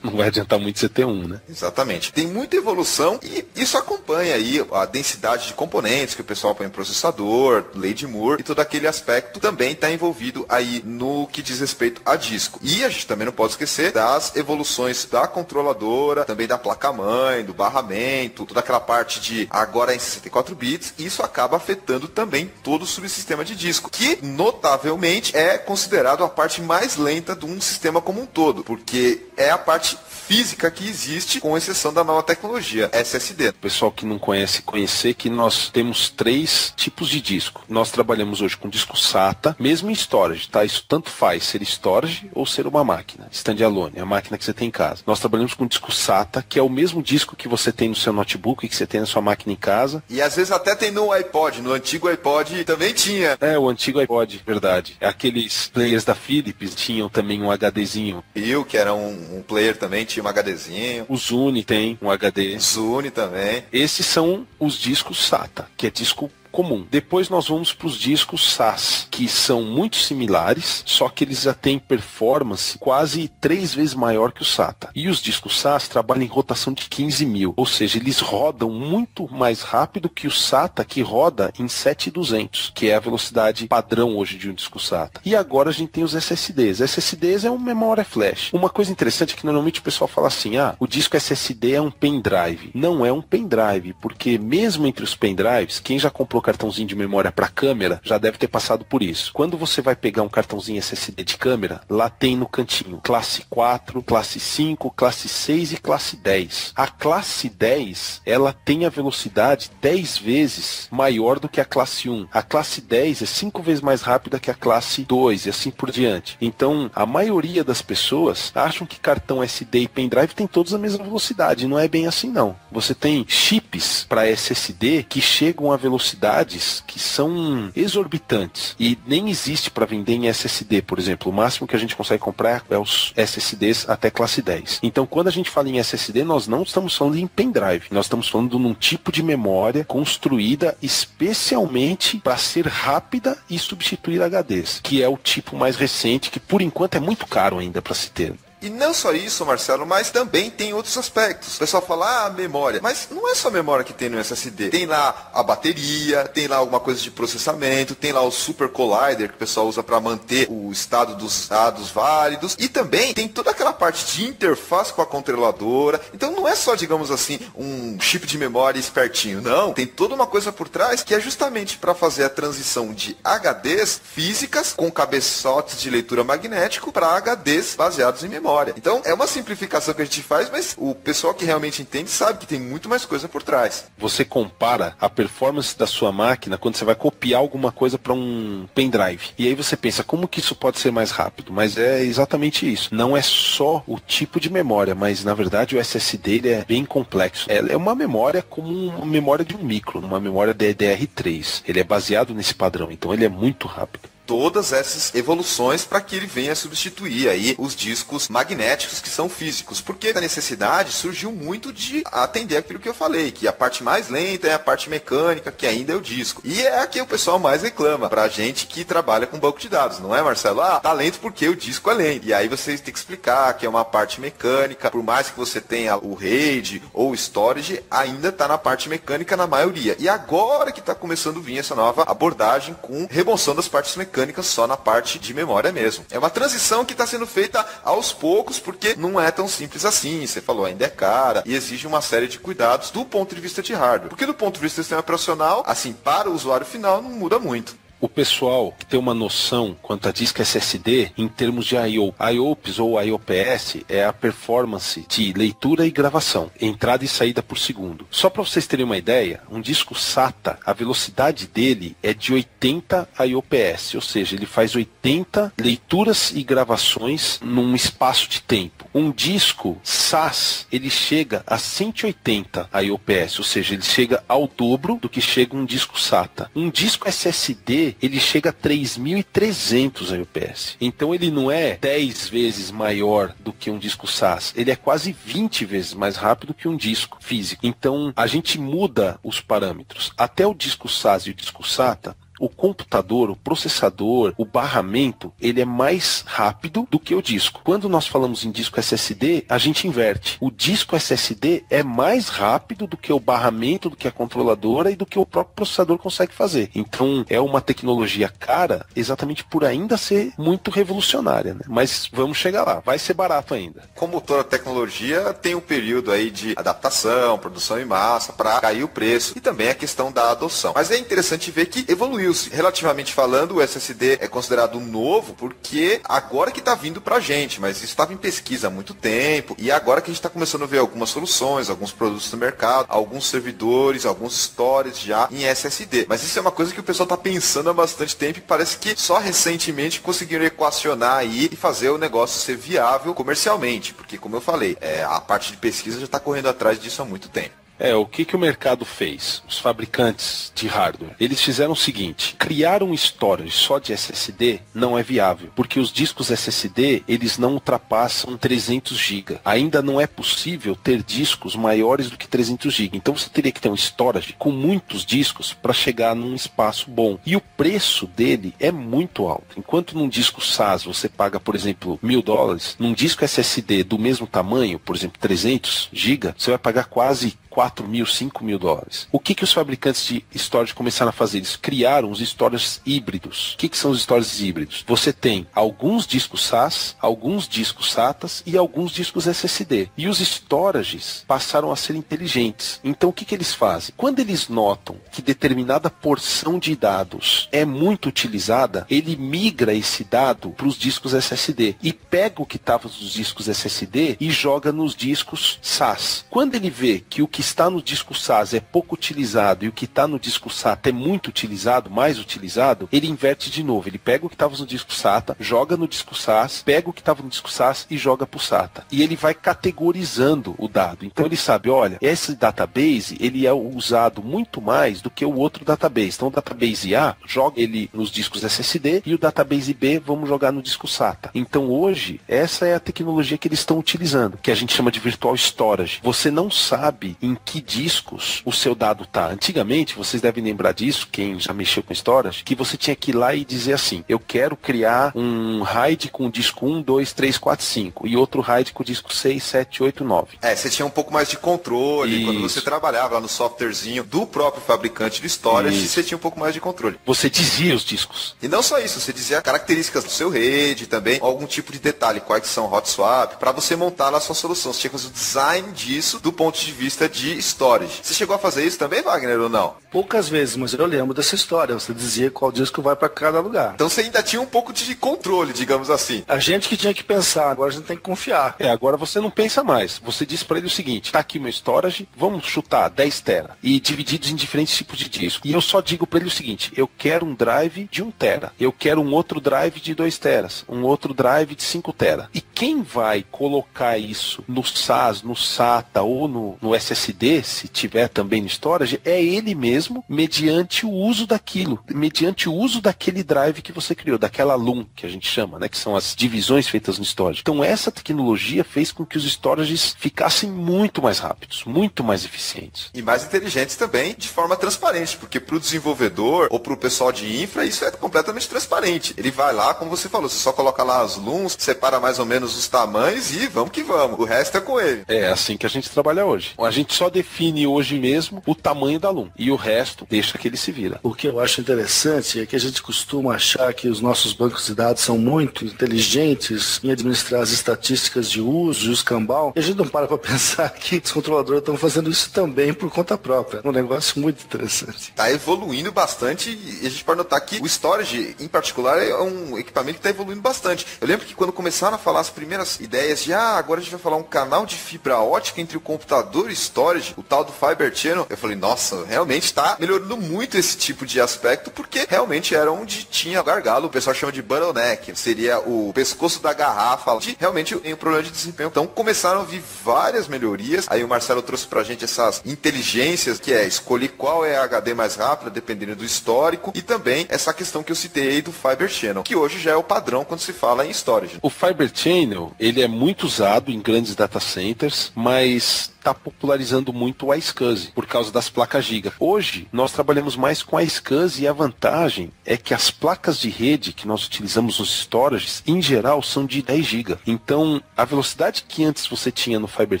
não vai adiantar muito você ter um, né?
Exatamente. Tem muita evolução e isso acompanha aí a densidade de componentes que o pessoal põe em processador, lei de Moore, e todo aquele aspecto também está envolvido aí no que diz respeito a disco. E a gente também não pode esquecer das evoluções da controladora, também da placa-mãe, do barramento, toda aquela parte de agora em 64 bits, e isso acaba afetando também todo o subsistema de disco, que notavelmente é considerado a parte mais lenta de um sistema como um todo, porque é a parte física que existe, com exceção da nova tecnologia, SSD.
O pessoal que não conhece, conhecer que nós temos 3 tipos de disco. Nós trabalhamos hoje com disco SATA, mesmo em storage, tá? Isso tanto faz ser storage ou ser uma máquina, standalone, a máquina que você tem em casa. Nós trabalhamos com disco SATA, que é o mesmo disco que você tem no seu notebook e que você tem na sua máquina em casa.
E às vezes até tem no iPod, no antigo iPod também tinha.
É, o antigo iPod, verdade. Aqueles players da Philips tinham também um HDzinho.
Eu, que era um player também, tinha um HDzinho.
O Zune tem um HD.
O Zune também.
Esses são os discos SATA, que é disco comum. Depois nós vamos para os discos SAS, que são muito similares, só que eles já têm performance quase 3 vezes maior que o SATA. E os discos SAS trabalham em rotação de 15.000, ou seja, eles rodam muito mais rápido que o SATA, que roda em 7.200, que é a velocidade padrão hoje de um disco SATA. E agora a gente tem os SSDs. SSDs é uma memória flash. Uma coisa interessante é que normalmente o pessoal fala assim, o disco SSD é um pendrive. Não é um pendrive, porque mesmo entre os pendrives, quem já comprou cartãozinho de memória para câmera, já deve ter passado por isso. Quando você vai pegar um cartãozinho SSD de câmera, lá tem no cantinho classe 4, classe 5, classe 6 e classe 10. A classe 10, ela tem a velocidade 10 vezes maior do que a classe 1. A classe 10 é 5 vezes mais rápida que a classe 2 e assim por diante. Então, a maioria das pessoas acham que cartão SD e pendrive tem todos a mesma velocidade. Não é bem assim, não. Você tem chips para SSD que chegam a velocidades que são exorbitantes e nem existe para vender em SSD, por exemplo. O máximo que a gente consegue comprar é os SSDs até classe 10. Então, quando a gente fala em SSD, nós não estamos falando em pendrive. Nós estamos falando num tipo de memória construída especialmente para ser rápida e substituir HDs, que é o tipo mais recente, que por enquanto é muito caro ainda para se ter.
E não só isso, Marcelo, mas também tem outros aspectos. O pessoal fala, memória. Mas não é só memória que tem no SSD. Tem lá a bateria, tem lá alguma coisa de processamento, tem lá o Super Collider que o pessoal usa para manter o estado dos dados válidos. E também tem toda aquela parte de interface com a controladora. Então não é só, digamos assim, um chip de memória espertinho. Não, tem toda uma coisa por trás que é justamente para fazer a transição de HDs físicas com cabeçotes de leitura magnético para HDs baseados em memória. Então, é uma simplificação que a gente faz, mas o pessoal que realmente entende sabe que tem muito mais coisa por trás.
Você compara a performance da sua máquina quando você vai copiar alguma coisa para um pendrive. E aí você pensa, como que isso pode ser mais rápido? Mas é exatamente isso. Não é só o tipo de memória, mas na verdade o SSD ele é bem complexo. É uma memória como uma memória de um micro, uma memória DDR3. Ele é baseado nesse padrão, então ele é muito rápido.
Todas essas evoluções para que ele venha substituir aí os discos magnéticos que são físicos, porque a necessidade surgiu muito de atender aquilo que eu falei, que a parte mais lenta é a parte mecânica, que ainda é o disco. E é a que o pessoal mais reclama, pra gente que trabalha com banco de dados, não é, Marcelo? Tá lento porque o disco é lento. E aí você tem que explicar que é uma parte mecânica, por mais que você tenha o RAID ou o storage, ainda tá na parte mecânica na maioria. E agora que tá começando a vir essa nova abordagem com remoção das partes mecânicas só na parte de memória mesmo. É uma transição que está sendo feita aos poucos, porque não é tão simples assim. Você falou, ainda é cara e exige uma série de cuidados do ponto de vista de hardware. Porque do ponto de vista do sistema operacional, assim, para o usuário final, não muda muito.
O pessoal que tem uma noção quanto a disco SSD em termos de I/O. IOPS ou IOPS é a performance de leitura e gravação, entrada e saída por segundo. Só para vocês terem uma ideia, um disco SATA, a velocidade dele é de 80 IOPS, ou seja, ele faz 80 leituras e gravações num espaço de tempo. Um disco SAS, ele chega a 180 IOPS, ou seja, ele chega ao dobro do que chega um disco SATA. Um disco SSD ele chega a 3.300 IOPS. Então ele não é 10 vezes maior do que um disco SAS. Ele é quase 20 vezes mais rápido que um disco físico. Então a gente muda os parâmetros. Até o disco SAS e o disco SATA, o computador, o processador, o barramento, ele é mais rápido do que o disco. Quando nós falamos em disco SSD, a gente inverte. O disco SSD é mais rápido do que o barramento, do que a controladora e do que o próprio processador consegue fazer. Então, é uma tecnologia cara exatamente por ainda ser muito revolucionária, né? Mas vamos chegar lá. Vai ser barato ainda.
Como toda tecnologia, tem um período aí de adaptação, produção em massa, para cair o preço e também a questão da adoção. Mas é interessante ver que evoluiu. Relativamente falando, o SSD é considerado novo porque agora que está vindo para a gente, mas isso estava em pesquisa há muito tempo e agora que a gente está começando a ver algumas soluções, alguns produtos no mercado, alguns servidores, alguns storage já em SSD. Mas isso é uma coisa que o pessoal está pensando há bastante tempo e parece que só recentemente conseguiram equacionar aí e fazer o negócio ser viável comercialmente, porque como eu falei, a parte de pesquisa já está correndo atrás disso há muito tempo.
O que o mercado fez? Os fabricantes de hardware, eles fizeram o seguinte: criar um storage só de SSD não é viável, porque os discos SSD, eles não ultrapassam 300 GB. Ainda não é possível ter discos maiores do que 300 GB. Então você teria que ter um storage com muitos discos para chegar num espaço bom. E o preço dele é muito alto. Enquanto num disco SAS você paga, por exemplo, $1.000, num disco SSD do mesmo tamanho, por exemplo, 300 GB, você vai pagar quase 4 mil, 5 mil dólares. O que os fabricantes de storage começaram a fazer? Eles criaram os storages híbridos. O que são os storages híbridos? Você tem alguns discos SAS, alguns discos SATAs e alguns discos SSD. E os storages passaram a ser inteligentes. Então o que eles fazem? Quando eles notam que determinada porção de dados é muito utilizada, ele migra esse dado para os discos SSD e pega o que estava nos discos SSD e joga nos discos SAS. Quando ele vê que o que está no disco SAS é pouco utilizado e o que está no disco SATA é muito utilizado, mais utilizado, ele inverte de novo. Ele pega o que estava no disco SATA, joga no disco SAS, pega o que estava no disco SAS e joga para o SATA. E ele vai categorizando o dado. Então ele sabe, olha, esse database ele é usado muito mais do que o outro database. Então o database A, joga ele nos discos SSD e o database B vamos jogar no disco SATA. Então hoje, essa é a tecnologia que eles estão utilizando, que a gente chama de virtual storage. Você não sabe em que discos o seu dado está. Antigamente, vocês devem lembrar disso, quem já mexeu com storage, que você tinha que ir lá e dizer assim, eu quero criar um RAID com disco 1, 2, 3, 4, 5 e outro RAID com disco 6, 7, 8, 9.
Você tinha um pouco mais de controle. Isso. Quando você trabalhava lá no softwarezinho do próprio fabricante de storage, você tinha um pouco mais de controle.
Você dizia os discos.
E não só isso, você dizia características do seu RAID também, algum tipo de detalhe, quais são hot swap, para você montar lá a sua solução. Você tinha que fazer o design disso do ponto de vista de storage. Você chegou a fazer isso também, Wagner, ou não?
Poucas vezes, mas eu lembro dessa história. Você dizia qual disco vai para cada lugar.
Então você ainda tinha um pouco de controle, digamos assim.
A gente que tinha que pensar, agora a gente tem que confiar.
Agora você não pensa mais. Você diz para ele o seguinte, tá aqui meu storage, vamos chutar 10 tera e divididos em diferentes tipos de disco. E eu só digo para ele o seguinte, eu quero um drive de 1 tera, eu quero um outro drive de 2 teras, um outro drive de 5 tera. E quem vai colocar isso no SAS, no SATA ou no SSD, se tiver também no storage, é ele mesmo, mediante o uso daquilo, mediante o uso daquele drive que você criou, daquela LUM que a gente chama, né, que são as divisões feitas no storage. Então essa tecnologia fez com que os storages ficassem muito mais rápidos, muito mais eficientes.
E mais inteligentes também, de forma transparente, porque para o desenvolvedor ou para o pessoal de infra, isso é completamente transparente. Ele vai lá, como você falou, você só coloca lá as LUMs, separa mais ou menos os tamanhos e vamos que vamos. O resto é com ele.
É assim que a gente trabalha hoje. A gente só define hoje mesmo o tamanho da LUM e o resto deixa que ele se vira.
O que eu acho interessante é que a gente costuma achar que os nossos bancos de dados são muito inteligentes em administrar as estatísticas de uso e os cambal. E a gente não para pensar que os controladores estão fazendo isso também por conta própria. É um negócio muito interessante.
Está evoluindo bastante e a gente pode notar que o storage, em particular, é um equipamento que está evoluindo bastante. Eu lembro que quando começaram a falar as primeiras ideias de agora a gente vai falar um canal de fibra ótica entre o computador e o storage, o tal do Fiber Channel, eu falei, nossa, realmente está melhorando muito esse tipo de aspecto, porque realmente era onde tinha gargalo, o pessoal chama de bottleneck, seria o pescoço da garrafa, de realmente tem um problema de desempenho. Então começaram a vir várias melhorias, aí o Marcelo trouxe pra gente essas inteligências, que é escolher qual é a HD mais rápida, dependendo do histórico, e também essa questão que eu citei aí do Fiber Channel, que hoje já é o padrão quando se fala em storage.
O Fiber Channel, ele é muito usado em grandes data centers, mas está popularizando muito o iSCSI por causa das placas giga. Hoje, nós trabalhamos mais com a iSCSI e a vantagem é que as placas de rede que nós utilizamos nos storages, em geral, são de 10 GB. Então, a velocidade que antes você tinha no Fiber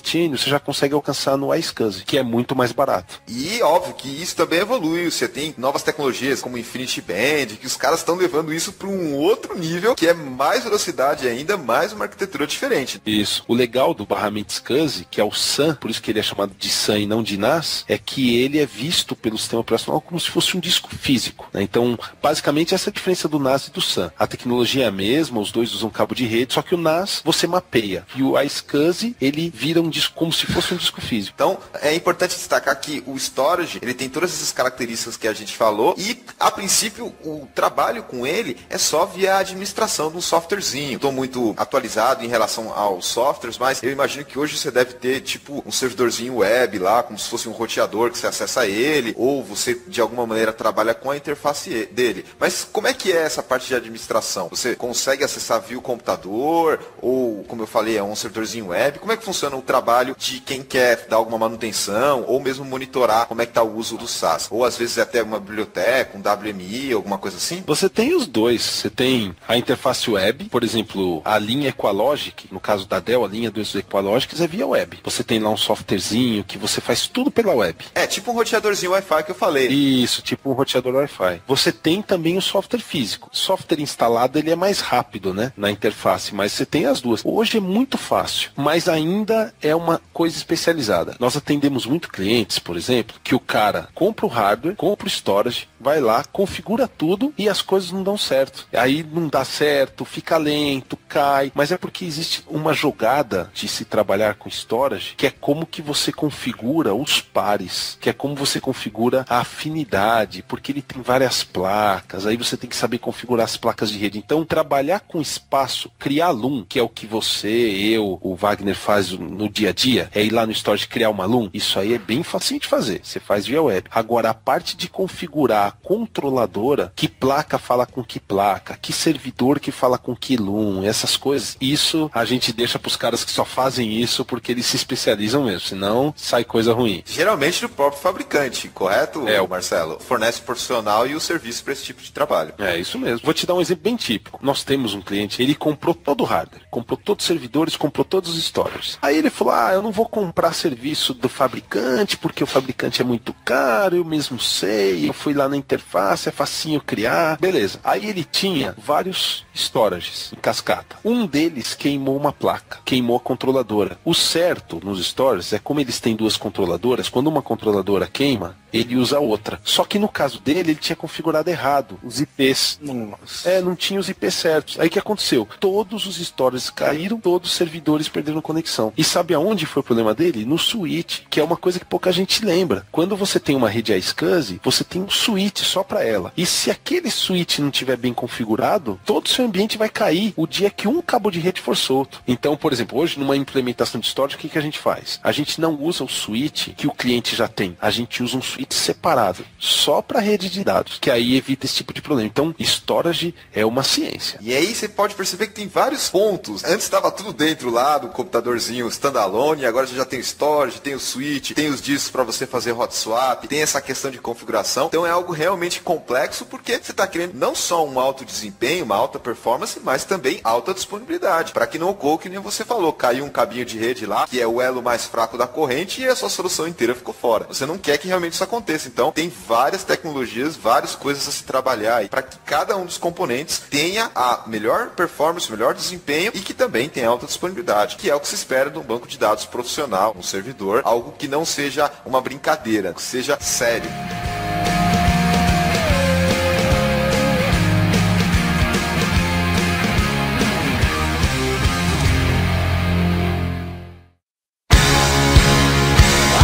Channel, você já consegue alcançar no iSCSI, que é muito mais barato.
E óbvio que isso também evolui. Você tem novas tecnologias como Infinity Band, que os caras estão levando isso para um outro nível, que é mais velocidade ainda, mais uma arquitetura diferente.
Isso. O legal do barramento SCSI, que é o SAN, por isso que ele é chamado de SAN e não de NAS, é que ele é visto pelo sistema operacional como se fosse um disco físico, né? Então, basicamente, essa é a diferença do NAS e do SAN. A tecnologia é a mesma, os dois usam cabo de rede, só que o NAS você mapeia. E o iSCSI, ele vira um disco como se fosse um disco físico.
Então, é importante destacar que o storage, ele tem todas essas características que a gente falou e, a princípio, o trabalho com ele é só via a administração de um softwarezinho. Estou muito atualizado em relação aos softwares, mas eu imagino que hoje você deve ter, tipo, um servidorzinho web lá, como se fosse um roteador que você acessa ele, ou você, de alguma maneira, trabalha com a interface dele. Mas como é que é essa parte de administração? Você consegue acessar via o computador, ou, como eu falei, é um servidorzinho web? Como é que funciona o trabalho de quem quer dar alguma manutenção, ou mesmo monitorar como é que está o uso do SaaS? Ou, às vezes, até uma biblioteca, um WMI, alguma coisa assim?
Você tem os dois. Você tem a interface web, por exemplo, a linha Equalogic, no caso da Dell, a linha dos Equalogics é via web. Você tem lá um softwarezinho que você faz tudo pela web.
É, tipo um roteadorzinho Wi-Fi que eu falei.
Isso, tipo um roteador Wi-Fi. Você tem também o software físico. O software instalado, ele é mais rápido, né, na interface, mas você tem as duas. Hoje é muito fácil, mas ainda é uma coisa especializada. Nós atendemos muito clientes, por exemplo, que o cara compra o hardware, compra o storage, vai lá, configura tudo e as coisas não dão certo. Aí não dá certo, fica lento, cai, mas é porque existe uma jogada de se trabalhar com storage, que é como que você configura os pares, que é como você configura a afinidade, porque ele tem várias placas, aí você tem que saber configurar as placas de rede. Então, trabalhar com espaço, criar LUN, que é o que você, eu, o Wagner faz no dia a dia, é ir lá no storage criar uma LUN, isso aí é bem facinho de fazer, você faz via web. Agora, a parte de configurar a controladora, que placa fala com que placa, que servidor que fala com que LUN, essas coisas, isso a gente deixa pros caras que só fazem isso porque eles se especializam mesmo, senão sai coisa ruim.
Geralmente do próprio fabricante, correto,
É,
Marcelo? Fornece o profissional e o serviço para esse tipo de trabalho.
É isso mesmo. Vou te dar um exemplo bem típico. Nós temos um cliente, ele comprou todo o hardware, comprou todos os servidores, comprou todos os storages. Aí ele falou, eu não vou comprar serviço do fabricante, porque o fabricante é muito caro, eu mesmo sei, eu fui lá na interface, é facinho criar. Beleza. Aí ele tinha vários storages em cascata. Um deles queimou uma placa, queimou a controladora. O certo nos storages é como eles têm duas controladoras, quando uma controladora queima, ele usa outra. Só que no caso dele, ele tinha configurado errado os IPs.
Nossa.
Não tinha os IPs certos. Aí o que aconteceu? Todos os storages caíram, todos os servidores perderam conexão. E sabe aonde foi o problema dele? No switch, que é uma coisa que pouca gente lembra. Quando você tem uma rede iSCSI, você tem um switch só para ela. E se aquele switch não estiver bem configurado, todo o seu ambiente vai cair o dia que um cabo de rede for solto. Então, por exemplo, hoje numa implementação de storage, o que a gente faz? A gente não usa o switch que o cliente já tem. A gente usa um switch separado, só para rede de dados, que aí evita esse tipo de problema. Então, storage é uma ciência.
E aí você pode perceber que tem vários pontos. Antes estava tudo dentro lá do computadorzinho standalone, agora você já tem o storage, tem o switch, tem os discos para você fazer hot swap, tem essa questão de configuração. Então é algo realmente complexo, porque você está querendo não só um alto desempenho, uma alta performance, mas também alta disponibilidade, para que não ocorra, que nem você falou, caiu um cabinho de rede lá, que é o elo mais fraco da corrente, e a sua solução inteira ficou fora. Você não quer que realmente isso aconteça. Então tem várias tecnologias, várias coisas a se trabalhar aí, para que cada um dos componentes tenha a melhor performance, o melhor desempenho e que também tenha alta disponibilidade, que é o que se espera de um banco de dados profissional, um servidor, algo que não seja uma brincadeira, que seja sério.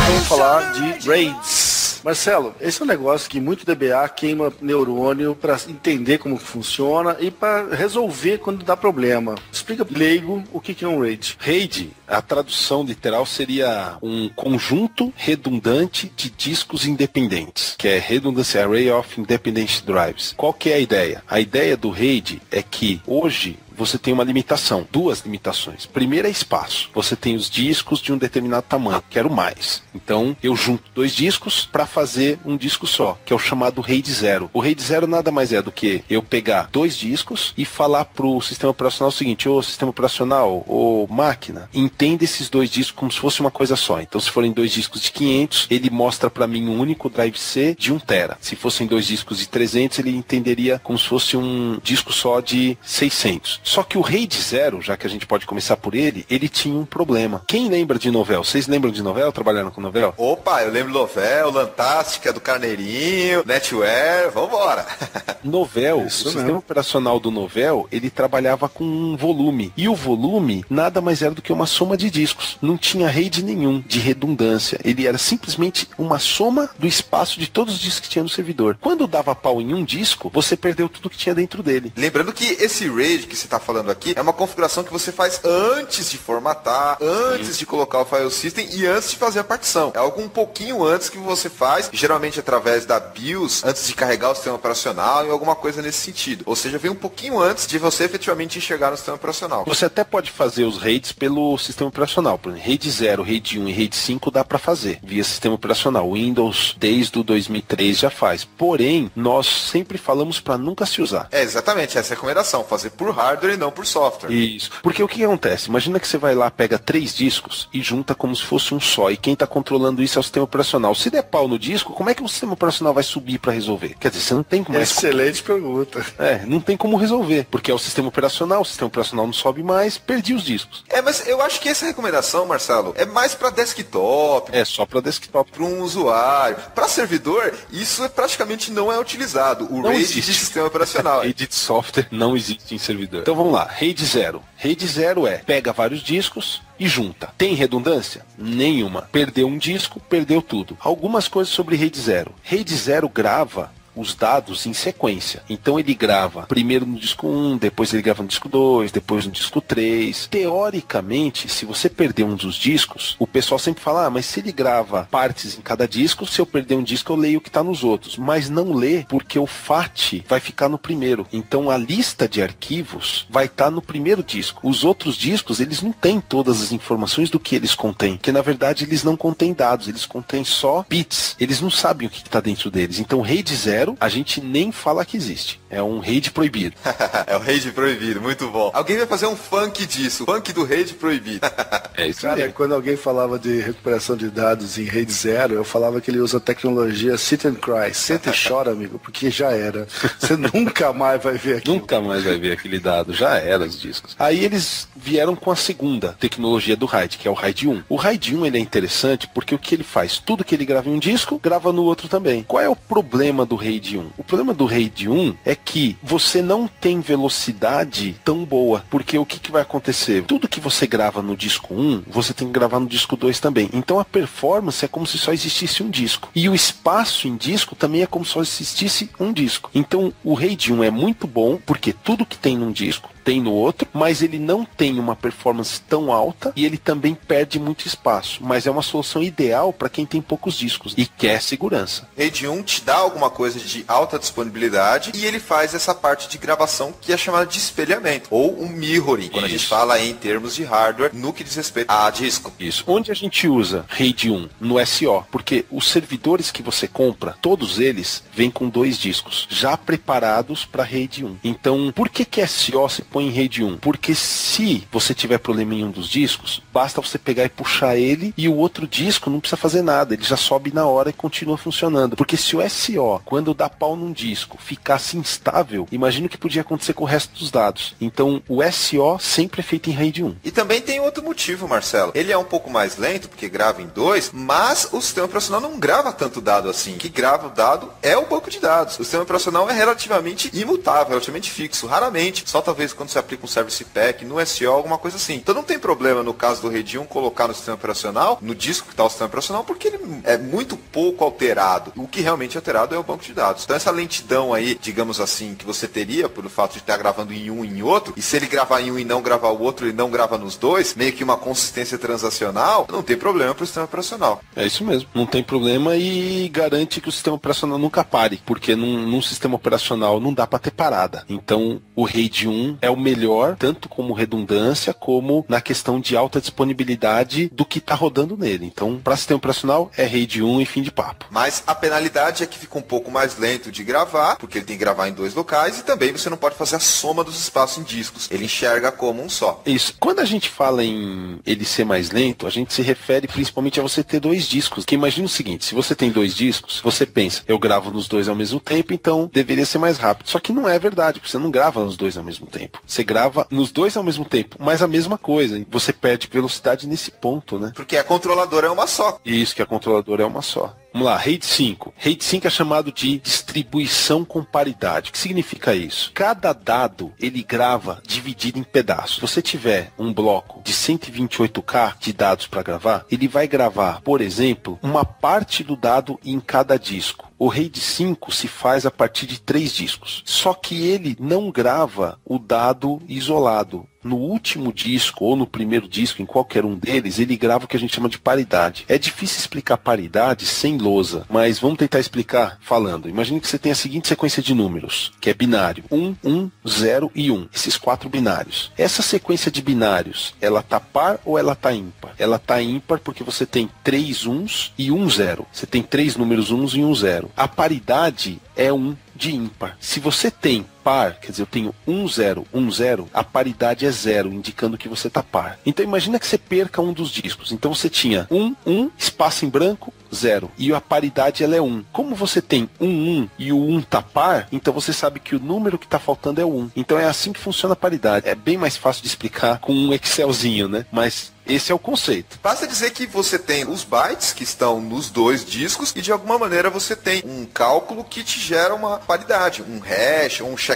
Vamos falar de RAIDs. Marcelo, esse é um negócio que muito DBA queima neurônio para entender como funciona e para resolver quando dá problema. Explica leigo o que é um RAID.
RAID, a tradução literal seria um conjunto redundante de discos independentes, que é Redundancy Array of Independent Drives. Qual que é a ideia? A ideia do RAID é que hoje você tem uma limitação, duas limitações. Primeiro é espaço. Você tem os discos de um determinado tamanho, quero mais. Então eu junto dois discos para fazer um disco só, que é o chamado RAID 0. O RAID 0 nada mais é do que eu pegar dois discos e falar pro sistema operacional o seguinte: ô sistema operacional, ô máquina, entenda esses dois discos como se fosse uma coisa só. Então se forem dois discos de 500, ele mostra para mim um único drive C de 1 tera. Se fossem dois discos de 300, ele entenderia como se fosse um disco só de 600. Só que o RAID 0, já que a gente pode começar por ele, ele tinha um problema. Quem lembra de Novell? Vocês lembram de Novell? Trabalharam com Novell?
Opa, eu lembro do Novell, Lantástica, do Carneirinho, Netware, vambora.
Novell, o sistema operacional do Novell, ele trabalhava com um volume. E o volume nada mais era do que uma soma de discos. Não tinha RAID nenhum de redundância. Ele era simplesmente uma soma do espaço de todos os discos que tinha no servidor. Quando dava pau em um disco, você perdeu tudo que tinha dentro dele.
Lembrando que esse RAID que você está falando aqui é uma configuração que você faz antes de formatar, antes de colocar o file system e antes de fazer a partição. É algo um pouquinho antes que você faz, geralmente através da BIOS, antes de carregar o sistema operacional, em alguma coisa nesse sentido. Ou seja, vem um pouquinho antes de você efetivamente enxergar no sistema operacional.
Você até pode fazer os RAIDs pelo sistema operacional. Por exemplo, RAID 0, RAID 1 e RAID 5 dá para fazer via sistema operacional. O Windows, desde o 2003, já faz. Porém, nós sempre falamos para nunca se usar.
É, exatamente. Essa é a recomendação. Fazer por hardware hardware e não por software.
Isso. Porque o que acontece? Imagina que você vai lá, pega 3 discos e junta como se fosse um só. E quem está controlando isso é o sistema operacional. Se der pau no disco, como é que o sistema operacional vai subir para resolver? Quer dizer, você não tem como...
Excelente pergunta.
Não tem como resolver. Porque é o sistema operacional não sobe mais, perdi os discos.
Mas eu acho que essa recomendação, Marcelo, é mais para desktop.
É só para desktop.
Para um usuário. Para servidor, isso praticamente não é utilizado. O RAID de sistema operacional.
RAID de software não existe em servidor. Então vamos lá, RAID 0. RAID 0 pega vários discos e junta. Tem redundância? Nenhuma. Perdeu um disco, perdeu tudo. Algumas coisas sobre RAID 0. RAID 0 grava os dados em sequência. Então ele grava primeiro no disco 1, depois ele grava no disco 2, depois no disco 3. Teoricamente, se você perder um dos discos, o pessoal sempre fala, mas se ele grava partes em cada disco, se eu perder um disco eu leio o que está nos outros. Mas não lê, porque o FAT vai ficar no primeiro. Então a lista de arquivos vai estar no primeiro disco. Os outros discos, eles não têm todas as informações do que eles contêm, porque na verdade eles não contêm dados, eles contêm só bits. Eles não sabem o que está dentro deles. Então RAID 0 a gente nem fala que existe. É um RAID proibido.
É o RAID proibido, muito bom. Alguém vai fazer um funk disso, funk do RAID proibido.
É isso. Cara, quando alguém falava de recuperação de dados em RAID 0, eu falava que ele usa a tecnologia sit and cry. Senta e chora, amigo, porque já era. Você nunca mais vai ver aquilo.
Nunca mais vai ver aquele dado, já era os discos. Aí eles vieram com a segunda tecnologia do RAID, que é o RAID 1. O RAID 1 ele é interessante porque o que ele faz? Tudo que ele grava em um disco, grava no outro também. Qual é o problema do RAID 1? O problema do RAID 1 é que você não tem velocidade tão boa, porque o que vai acontecer? Tudo que você grava no disco 1, você tem que gravar no disco 2 também. Então a performance é como se só existisse um disco. E o espaço em disco também é como se só existisse um disco. Então o RAID 1 é muito bom, porque tudo que tem num disco tem no outro, mas ele não tem uma performance tão alta e ele também perde muito espaço. Mas é uma solução ideal para quem tem poucos discos e quer segurança.
RAID 1 te dá alguma coisa de alta disponibilidade e ele faz essa parte de gravação que é chamada de espelhamento, ou um mirroring, quando a gente fala em termos de hardware, no que diz respeito a disco.
Isso. Onde a gente usa RAID 1? No SO, porque os servidores que você compra, todos eles vêm com 2 discos, já preparados para RAID 1. Então, por que SO se põe em RAID 1? Porque se você tiver problema em um dos discos, basta você pegar e puxar ele e o outro disco não precisa fazer nada, ele já sobe na hora e continua funcionando. Porque se o SO, quando dá pau num disco, ficasse instável, imagina o que podia acontecer com o resto dos dados. Então o SO sempre é feito em RAID 1.
E também tem outro motivo, Marcelo. Ele é um pouco mais lento, porque grava em 2, mas o sistema operacional não grava tanto dado assim. O que grava o dado é o banco de dados. O sistema operacional é relativamente imutável, relativamente fixo. Raramente, só talvez quando você aplica um Service Pack, no SO, alguma coisa assim. Então não tem problema, no caso do RAID 1, colocar no sistema operacional, no disco que está o sistema operacional, porque ele é muito pouco alterado. O que realmente é alterado é o banco de dados. Então essa lentidão aí, digamos assim, que você teria pelo fato de estar gravando em um e em outro, e se ele gravar em um e não gravar o outro, ele não grava nos dois, meio que uma consistência transacional, não tem problema para o sistema operacional.
É isso mesmo, não tem problema e garante que o sistema operacional nunca pare, porque num sistema operacional não dá para ter parada. Então o RAID 1 é o melhor, tanto como redundância, como na questão de alta disponibilidade do que está rodando nele. Então, para sistema operacional, é RAID 1 e fim de papo.
Mas a penalidade é que fica um pouco mais lento de gravar, porque ele tem que gravar em 2 locais, e também você não pode fazer a soma dos espaços em discos. Ele enxerga como um só.
Isso. Quando a gente fala em ele ser mais lento, a gente se refere principalmente a você ter 2 discos. Que imagina o seguinte, se você tem 2 discos, você pensa, eu gravo nos 2 ao mesmo tempo, então deveria ser mais rápido. Só que não é verdade, porque você não grava nos 2 ao mesmo tempo. Você grava nos 2 ao mesmo tempo, mas a mesma coisa. Você perde velocidade nesse ponto, né?
Porque a controladora é uma só.
Isso, que a controladora é uma só. Vamos lá, RAID 5. RAID 5 é chamado de distribuição com paridade. O que significa isso? Cada dado, ele grava dividido em pedaços. Se você tiver um bloco de 128K de dados para gravar, ele vai gravar, por exemplo, uma parte do dado em cada disco. O RAID 5 se faz a partir de 3 discos. Só que ele não grava o dado isolado. No último disco ou no primeiro disco, em qualquer um deles, ele grava o que a gente chama de paridade. É difícil explicar paridade sem lousa, mas vamos tentar explicar falando. Imagine que você tem a seguinte sequência de números, que é binário. 1, 1, 0 e 1. Esses 4 binários. Essa sequência de binários, ela tá par ou ela tá ímpar? Ela tá ímpar porque você tem 3 1s e 1 0. Você tem 3 números 1s e 1 0. A paridade é 1 de ímpar. Se você tem par, quer dizer, eu tenho 1, 0, 1, 0, a paridade é 0, indicando que você está par. Então imagina que você perca um dos discos. Então você tinha 1, 1, espaço em branco, 0. E a paridade ela é 1. Como você tem 1, 1 e o 1 tá par, então você sabe que o número que está faltando é o 1. Então é assim que funciona a paridade. É bem mais fácil de explicar com um Excelzinho, né? Mas esse é o conceito.
Basta dizer que você tem os bytes que estão nos dois discos e de alguma maneira você tem um cálculo que te gera uma paridade, um hash ou um checksum.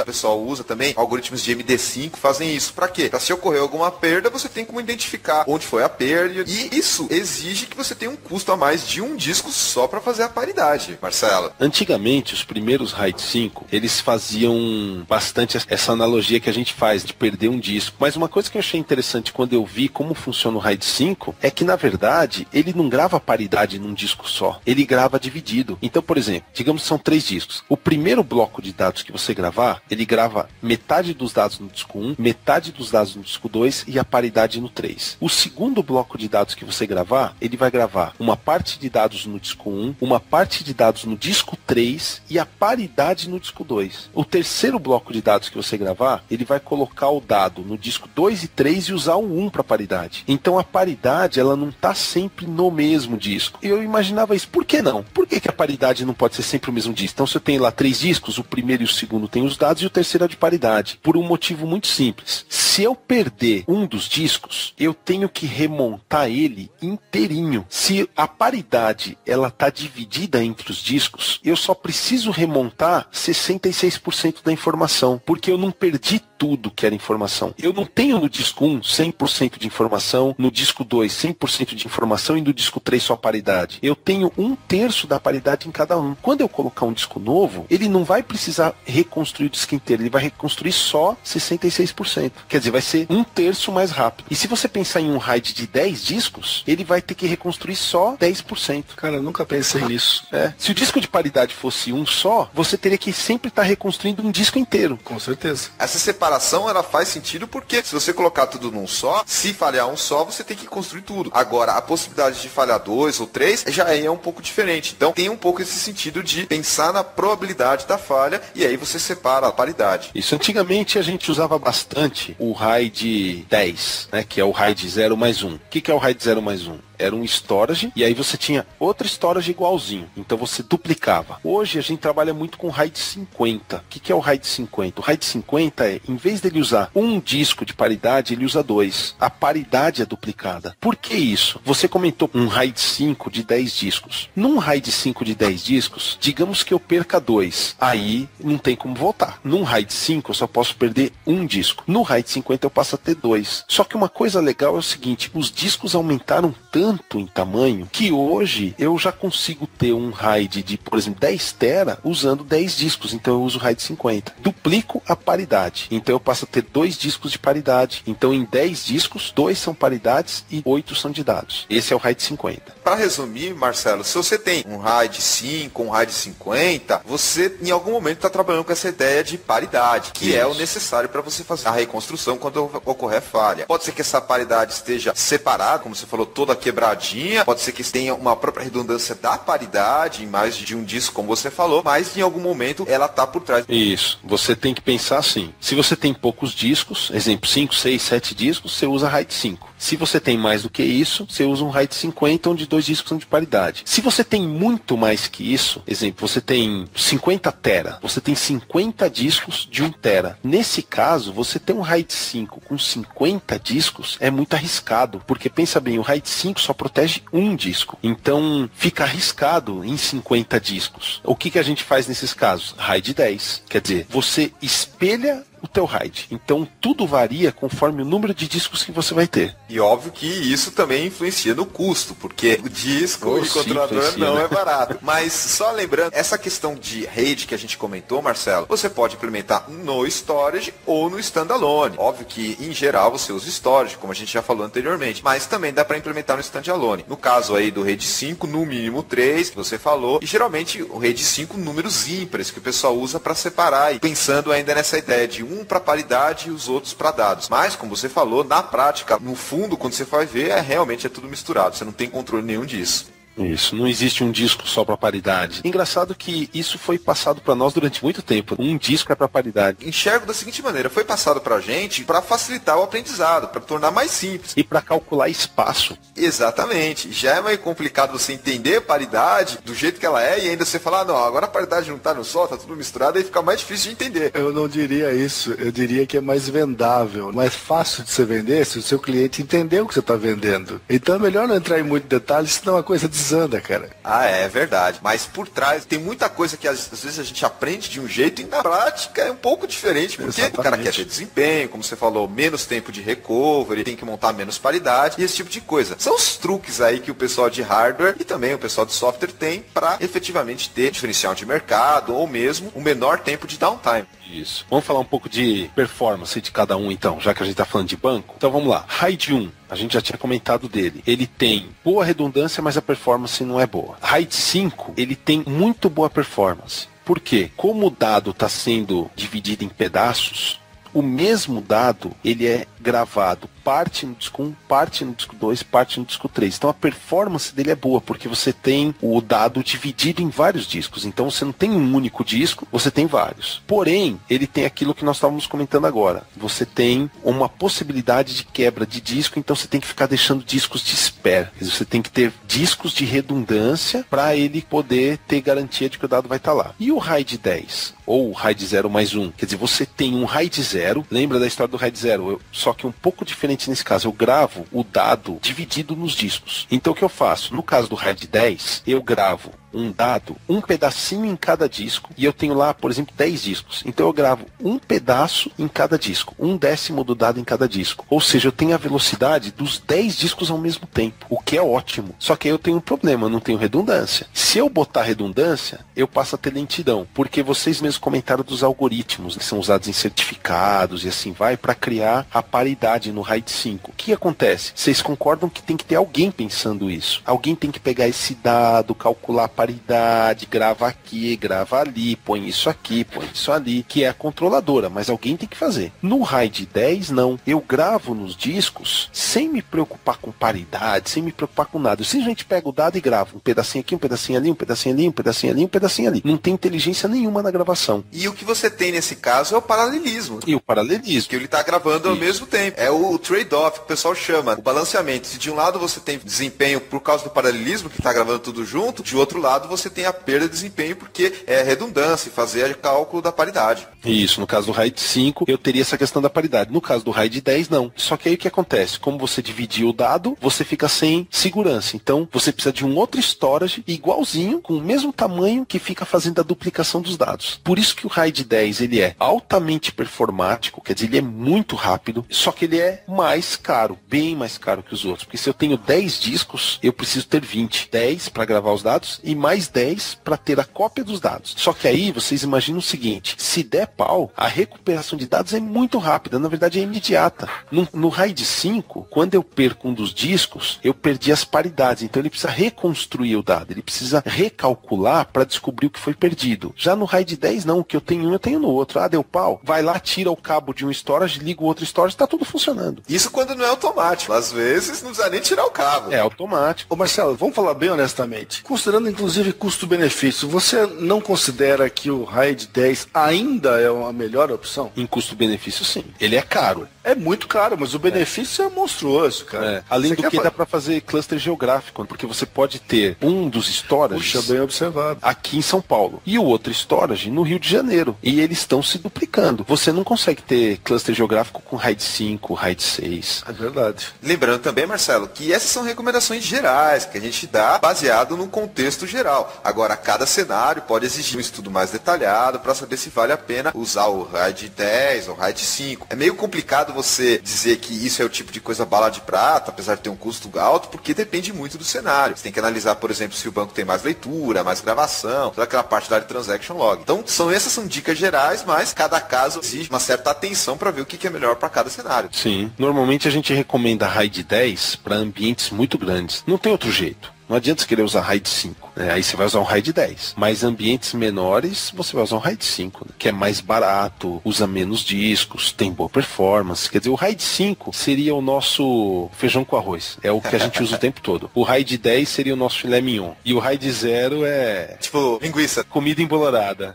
O pessoal usa também algoritmos de MD5 fazem isso. Para quê? Para se ocorrer alguma perda, você tem como identificar onde foi a perda e isso exige que você tenha um custo a mais de um disco só para fazer a paridade. Marcelo.
Antigamente, os primeiros RAID 5, eles faziam bastante essa analogia que a gente faz de perder um disco. Mas uma coisa que eu achei interessante quando eu vi como funciona o RAID 5 é que, na verdade, ele não grava paridade num disco só. Ele grava dividido. Então, por exemplo, digamos que são 3 discos. O primeiro bloco de dados que você gravar, ele grava metade dos dados no disco 1, metade dos dados no disco 2 e a paridade no 3. O segundo bloco de dados que você gravar, ele vai gravar uma parte de dados no disco 1, uma parte de dados no disco 3 e a paridade no disco 2. O terceiro bloco de dados que você gravar, ele vai colocar o dado no disco 2 e 3 e usar o 1 para paridade. Então a paridade, ela não está sempre no mesmo disco. Eu imaginava isso. Por que não? Por que a paridade não pode ser sempre o mesmo disco? Então se eu tenho lá 3 discos, o primeiro e o segundo tem os dados e o terceiro é de paridade. Por um motivo muito simples. Se eu perder um dos discos, eu tenho que remontar ele inteirinho. Se a paridade, ela está dividida entre os discos, eu só preciso remontar 66% da informação, porque eu não perdi tudo que era informação. Eu não tenho no disco 1 100% de informação, no disco 2 100% de informação e no disco 3 só paridade. Eu tenho 1/3 da paridade em cada um. Quando eu colocar um disco novo, ele não vai precisar reconstruir o disco inteiro, ele vai reconstruir só 66%. Quer dizer, vai ser 1/3 mais rápido. E se você pensar em um RAID de 10 discos, ele vai ter que reconstruir só 10%.
Cara, eu nunca pensei nisso.
Se o disco de paridade fosse um só, você teria que sempre estar reconstruindo um disco inteiro.
Com certeza.
Essa separação, ela faz sentido porque se você colocar tudo num só, se falhar um só, você tem que construir tudo. Agora, a possibilidade de falhar 2 ou 3 já é um pouco diferente. Então, tem um pouco esse sentido de pensar na probabilidade da falha e aí você separa a paridade.
Isso, antigamente a gente usava bastante o RAID 10, né, que é o RAID 0 mais 1. O que é o RAID 0 mais 1? Era um storage, e aí você tinha outro storage igualzinho. Então você duplicava. Hoje a gente trabalha muito com RAID 50. O que é o RAID 50? O RAID 50 é, em vez dele usar um disco de paridade, ele usa 2. A paridade é duplicada. Por que isso? Você comentou um RAID 5 de 10 discos. Num RAID 5 de 10 discos, digamos que eu perca 2. Aí não tem como voltar. Num RAID 5 eu só posso perder um disco. No RAID 50 eu passo a ter 2. Só que uma coisa legal é o seguinte, os discos aumentaram tanto em tamanho que hoje eu já consigo ter um RAID de, por exemplo, 10 tera usando 10 discos. Então eu uso o RAID 50. Duplico a paridade. Então eu passo a ter 2 discos de paridade. Então em 10 discos, 2 são paridades e 8 são de dados. Esse é o RAID 50.
Para resumir, Marcelo, se você tem um RAID 5, um RAID 50, você em algum momento está trabalhando com essa ideia de paridade, que
Isso.
é o necessário para você fazer a reconstrução quando ocorrer falha. Pode ser que essa paridade esteja separada, como você falou, toda quebradinha, pode ser que tenha uma própria redundância da paridade em mais de um disco, como você falou, mas em algum momento ela está por trás.
Isso, você tem que pensar assim. Se você tem poucos discos, exemplo, 5, 6, 7 discos, você usa RAID 5. Se você tem mais do que isso, você usa um RAID 50, onde 2 discos são de paridade. Se você tem muito mais que isso, exemplo, você tem 50 tera, você tem 50 discos de 1 tera. Nesse caso, você ter um RAID 5 com 50 discos é muito arriscado, porque pensa bem, o RAID 5 só protege um disco. Então, fica arriscado em 50 discos. O que a gente faz nesses casos? RAID 10. Quer dizer, você espelha o teu RAID. Então tudo varia conforme o número de discos que você vai ter.
E óbvio que isso também influencia no custo, porque o disco e controlador não é barato. Mas só lembrando, essa questão de rede que a gente comentou, Marcelo, você pode implementar no storage ou no standalone. Óbvio que em geral você usa storage, como a gente já falou anteriormente, mas também dá para implementar no standalone. No caso aí do RAID 5, no mínimo 3, que você falou, e geralmente o RAID 5 números ímpares que o pessoal usa para separar, e pensando ainda nessa ideia de um para paridade e os outros para dados. Mas, como você falou, na prática, no fundo, quando você vai ver, realmente é tudo misturado. Você não tem controle nenhum disso.
Isso, não existe um disco só para paridade. Engraçado que isso foi passado para nós durante muito tempo. Um disco é para paridade.
Enxergo da seguinte maneira, foi passado pra gente para facilitar o aprendizado, para tornar mais simples.
E para calcular espaço.
Exatamente. Já é meio complicado você entender a paridade do jeito que ela é e ainda você falar, não, agora a paridade não tá no sol, tá tudo misturado, aí fica mais difícil de entender.
Eu não diria isso, eu diria que é mais vendável, mais fácil de você vender se o seu cliente entender o que você está vendendo. Então é melhor não entrar em muito detalhe, senão a coisa desanda, cara.
Ah, é verdade. Mas por trás tem muita coisa que às vezes a gente aprende de um jeito e na prática é um pouco diferente, porque o cara quer ter desempenho, como você falou, menos tempo de recovery, tem que montar menos paridade e esse tipo de coisa. São os truques aí que o pessoal de hardware e também o pessoal de software tem para efetivamente ter diferencial de mercado ou mesmo um menor tempo de downtime.
Isso. Vamos falar um pouco de performance de cada um então, já que a gente está falando de banco. Então vamos lá. RAID 1, a gente já tinha comentado dele. Ele tem boa redundância, mas a performance não é boa. RAID 5, ele tem muito boa performance. Por quê? Como o dado está sendo dividido em pedaços, o mesmo dado, ele é gravado parte no disco 1, parte no disco 2, parte no disco 3. Então a performance dele é boa, porque você tem o dado dividido em vários discos. Então você não tem um único disco, você tem vários. Porém, ele tem aquilo que nós estávamos comentando agora. Você tem uma possibilidade de quebra de disco, então você tem que ficar deixando discos de spare. Você tem que ter discos de redundância para ele poder ter garantia de que o dado vai estar lá. E o RAID 10? Ou RAID 0 mais 1? Quer dizer, você tem um RAID 0, lembra da história do RAID 0? Só que um pouco diferente nesse caso, eu gravo o dado dividido nos discos. Então o que eu faço? No caso do RAID 10, eu gravo um dado, um pedacinho em cada disco, e eu tenho lá, por exemplo, 10 discos. Então eu gravo um pedaço em cada disco, 1/10 do dado em cada disco. Ou seja, eu tenho a velocidade dos 10 discos ao mesmo tempo, o que é ótimo. Só que aí eu tenho um problema, eu não tenho redundância. Se eu botar redundância, eu passo a ter lentidão, porque vocês mesmos comentaram dos algoritmos que são usados em certificados e assim vai, para criar a paridade no RAID 5. O que acontece? Vocês concordam que tem que ter alguém pensando isso? Alguém tem que pegar esse dado, calcular a paridade, grava aqui, grava ali, põe isso aqui, põe isso ali, que é a controladora, mas alguém tem que fazer. No RAID 10, não. Eu gravo nos discos sem me preocupar com paridade, sem me preocupar com nada. Eu simplesmente pego o dado e gravo um pedacinho aqui, um pedacinho ali, um pedacinho ali, um pedacinho ali, um pedacinho ali. Não tem inteligência nenhuma na gravação.
E o que você tem nesse caso é o paralelismo.
E o paralelismo.
Que ele está gravando ao mesmo tempo. É o trade-off que o pessoal chama, o balanceamento. Se de um lado você tem desempenho por causa do paralelismo, que está gravando tudo junto, de outro lado você tem a perda de desempenho porque é redundância e fazer o cálculo da paridade.
Isso, no caso do RAID 5, eu teria essa questão da paridade. No caso do RAID 10, não. Só que aí o que acontece? Como você dividiu o dado, você fica sem segurança. Então, você precisa de um outro storage igualzinho, com o mesmo tamanho, que fica fazendo a duplicação dos dados. Por isso que o RAID 10, ele é altamente performático, quer dizer, ele é muito rápido, só que ele é mais caro, bem mais caro que os outros. Porque se eu tenho 10 discos, eu preciso ter 20. 10 para gravar os dados e mais 10 para ter a cópia dos dados. Só que aí vocês imaginam o seguinte, se der pau, a recuperação de dados é muito rápida, na verdade é imediata. No RAID 5, quando eu perco um dos discos, eu perdi as paridades, então ele precisa reconstruir o dado, ele precisa recalcular para descobrir o que foi perdido. Já no RAID 10 não, o que eu tenho em um eu tenho no outro. Ah, deu pau, vai lá, tira o cabo de um storage, liga o outro storage, tá tudo funcionando.
Isso quando não é automático, às vezes não precisa nem tirar o cabo.
É automático.
Ô Marcelo, vamos falar bem honestamente, considerando inclusive custo-benefício, você não considera que o RAID 10 ainda é uma melhor opção?
Em custo-benefício, sim. Ele é caro.
É muito caro, mas o benefício é monstruoso, cara.
É. Além do que dá para fazer cluster geográfico, porque você pode ter um dos storages
bem observado,
aqui em São Paulo e o outro storage no Rio de Janeiro. E eles estão se duplicando. Você não consegue ter cluster geográfico com RAID 5, RAID 6.
É verdade.
Lembrando também, Marcelo, que essas são recomendações gerais que a gente dá baseado num contexto geral. Agora, cada cenário pode exigir um estudo mais detalhado para saber se vale a pena usar o RAID 10 ou o RAID 5. É meio complicado você dizer que isso é o tipo de coisa bala de prata, apesar de ter um custo alto, porque depende muito do cenário. Você tem que analisar, por exemplo, se o banco tem mais leitura, mais gravação, toda aquela parte da transaction log. Então, essas são dicas gerais, mas cada caso exige uma certa atenção para ver o que é melhor para cada cenário.
Sim. Normalmente a gente recomenda RAID 10 para ambientes muito grandes. Não tem outro jeito. Não adianta você querer usar RAID 5, né? Aí você vai usar um RAID 10. Mas ambientes menores, você vai usar um RAID 5, né? Que é mais barato, usa menos discos, tem boa performance. Quer dizer, o RAID 5 seria o nosso feijão com arroz. É o que a gente usa o tempo todo. O RAID 10 seria o nosso filé mignon. E o RAID 0 é...
tipo, linguiça.
Comida embolorada.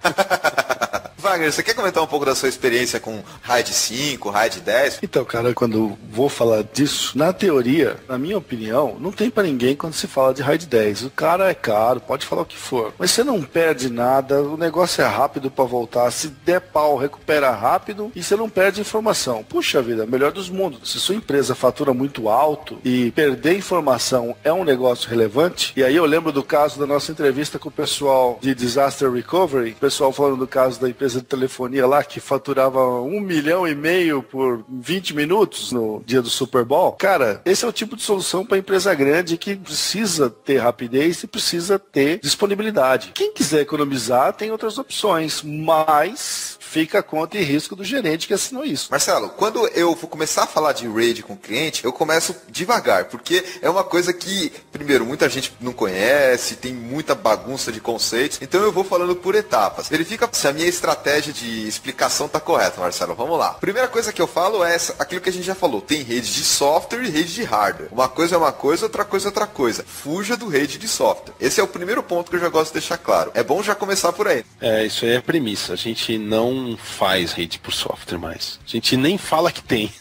Wagner, você quer comentar um pouco da sua experiência com RAID 5, RAID 10?
Então, cara, quando vou falar disso, na teoria, na minha opinião, não tem pra ninguém quando se fala de RAID 10. O cara é caro, pode falar o que for, mas você não perde nada, o negócio é rápido pra voltar, se der pau, recupera rápido e você não perde informação. Puxa vida, melhor dos mundos. Se sua empresa fatura muito alto e perder informação é um negócio relevante, e aí eu lembro do caso da nossa entrevista com o pessoal de Disaster Recovery, o pessoal falando do caso da empresa de telefonia lá que faturava 1,5 milhão por 20 minutos no dia do Super Bowl. Cara, esse é o tipo de solução para empresa grande que precisa ter rapidez e precisa ter disponibilidade. Quem quiser economizar tem outras opções, mas fica a conta e risco do gerente que assinou isso.
Marcelo, quando eu vou começar a falar de RAID com o cliente, eu começo devagar, porque é uma coisa que, primeiro, muita gente não conhece, tem muita bagunça de conceitos, então eu vou falando por etapas. Verifica se a minha estratégia de explicação está correta, Marcelo. Vamos lá. Primeira coisa que eu falo é aquilo que a gente já falou, tem rede de software e rede de hardware. Uma coisa é uma coisa, outra coisa é outra coisa. Fuja do rede de software. Esse é o primeiro ponto que eu já gosto de deixar claro. É bom já começar por aí.
Isso aí é a premissa. A gente não faz rede por software mais. A gente nem fala que tem.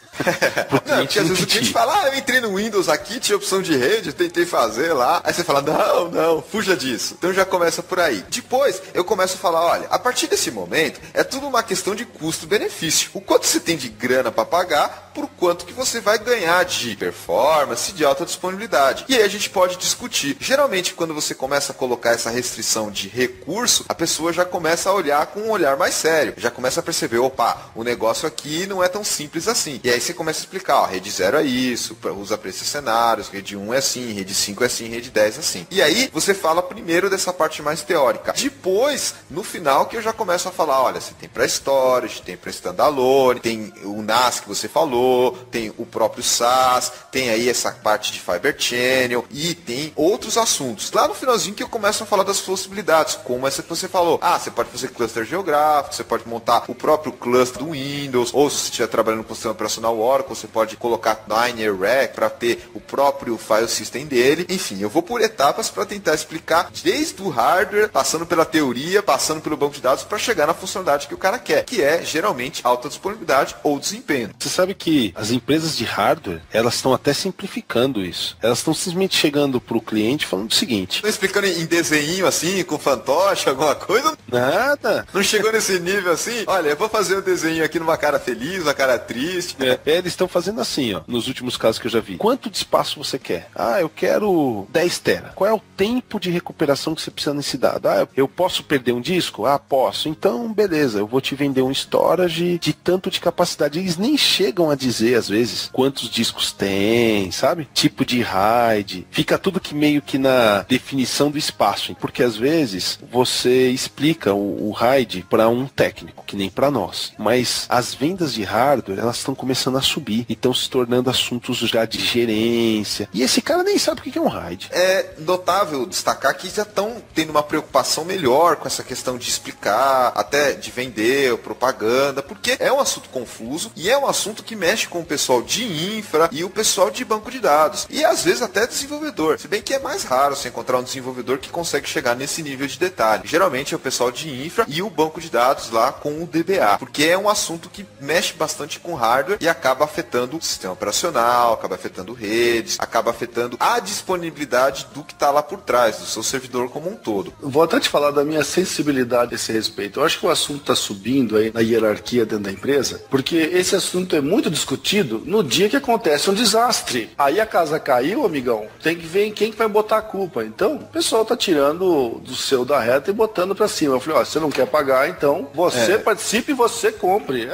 Não, porque às vezes o cliente fala, eu entrei no Windows aqui, tinha opção de rede, tentei fazer lá. Aí você fala, não, fuja disso. Então já começa por aí. Depois eu começo a falar, olha, a partir desse momento é tudo uma questão de custo-benefício. O quanto você tem de grana para pagar, por quanto que você vai ganhar de performance, de alta disponibilidade. E aí a gente pode discutir. Geralmente quando você começa a colocar essa restrição de recurso, a pessoa já começa a olhar com um olhar mais sério. Já começa a perceber, opa, o negócio aqui não é tão simples assim. E aí você começa a explicar, ó, rede 0 é isso, usa para esses cenários, rede 1 é assim, rede 5 é assim, rede 10 é assim. E aí você fala primeiro dessa parte mais teórica. Depois, no final, que eu já começo a falar, olha, você tem para storage, tem para standalone, tem o NAS que você falou, tem o próprio SAS, tem aí essa parte de Fiber Channel e tem outros assuntos. Lá no finalzinho que eu começo a falar das possibilidades, como essa que você falou. Ah, você pode fazer cluster geográfico, você pode montar o próprio cluster do Windows, ou se você estiver trabalhando com o sistema operacional Oracle, você pode colocar Diner Rack para ter o próprio file system dele. Enfim, eu vou por etapas para tentar explicar desde o hardware, passando pela teoria, passando pelo banco de dados para chegar na funcionalidade que o cara quer, que é geralmente alta disponibilidade ou desempenho.
Você sabe que as empresas de hardware, elas estão até simplificando isso. Elas estão simplesmente chegando para o cliente falando o seguinte.
Estão explicando em desenho assim, com fantoche, alguma coisa?
Nada.
Não chegou nesse nível assim? Olha, eu vou fazer um desenho aqui numa cara feliz, uma cara triste.
Eles estão fazendo assim, ó, nos últimos casos que eu já vi. Quanto de espaço você quer? Ah, eu quero 10 tera. Qual é o tempo de recuperação que você precisa nesse dado? Ah, eu posso perder um disco? Ah, posso. Então, beleza, eu vou te vender um storage de tanto de capacidade. Eles nem chegam a dizer, às vezes, quantos discos tem, sabe? Tipo de RAID. Fica tudo que meio que na definição do espaço. Porque, às vezes, você explica o RAID para um técnico, que nem para nós. Mas as vendas de hardware, elas estão começando a subir e estão se tornando assuntos já de gerência. E esse cara nem sabe o que é um RAID.
É notável destacar que já estão tendo uma preocupação melhor com essa questão de explicar, até de vender, propaganda, porque é um assunto confuso e é um assunto que mexe com o pessoal de infra e o pessoal de banco de dados. E às vezes até desenvolvedor. Se bem que é mais raro você encontrar um desenvolvedor que consegue chegar nesse nível de detalhe. Geralmente é o pessoal de infra e o banco de dados lá com o DBA. Porque é um assunto que mexe bastante com hardware e acaba afetando o sistema operacional, acaba afetando redes, acaba afetando a disponibilidade do que está lá por trás, do seu servidor como um todo.
Vou até te falar da minha sensibilidade a esse respeito. Eu acho que o assunto está subindo aí na hierarquia dentro da empresa, porque esse assunto é muito discutido no dia que acontece um desastre. Aí a casa caiu, amigão, tem que ver em quem que vai botar a culpa. Então, o pessoal está tirando do seu da reta e botando para cima. Eu falei, ó, você não quer pagar, então você participe e você compre.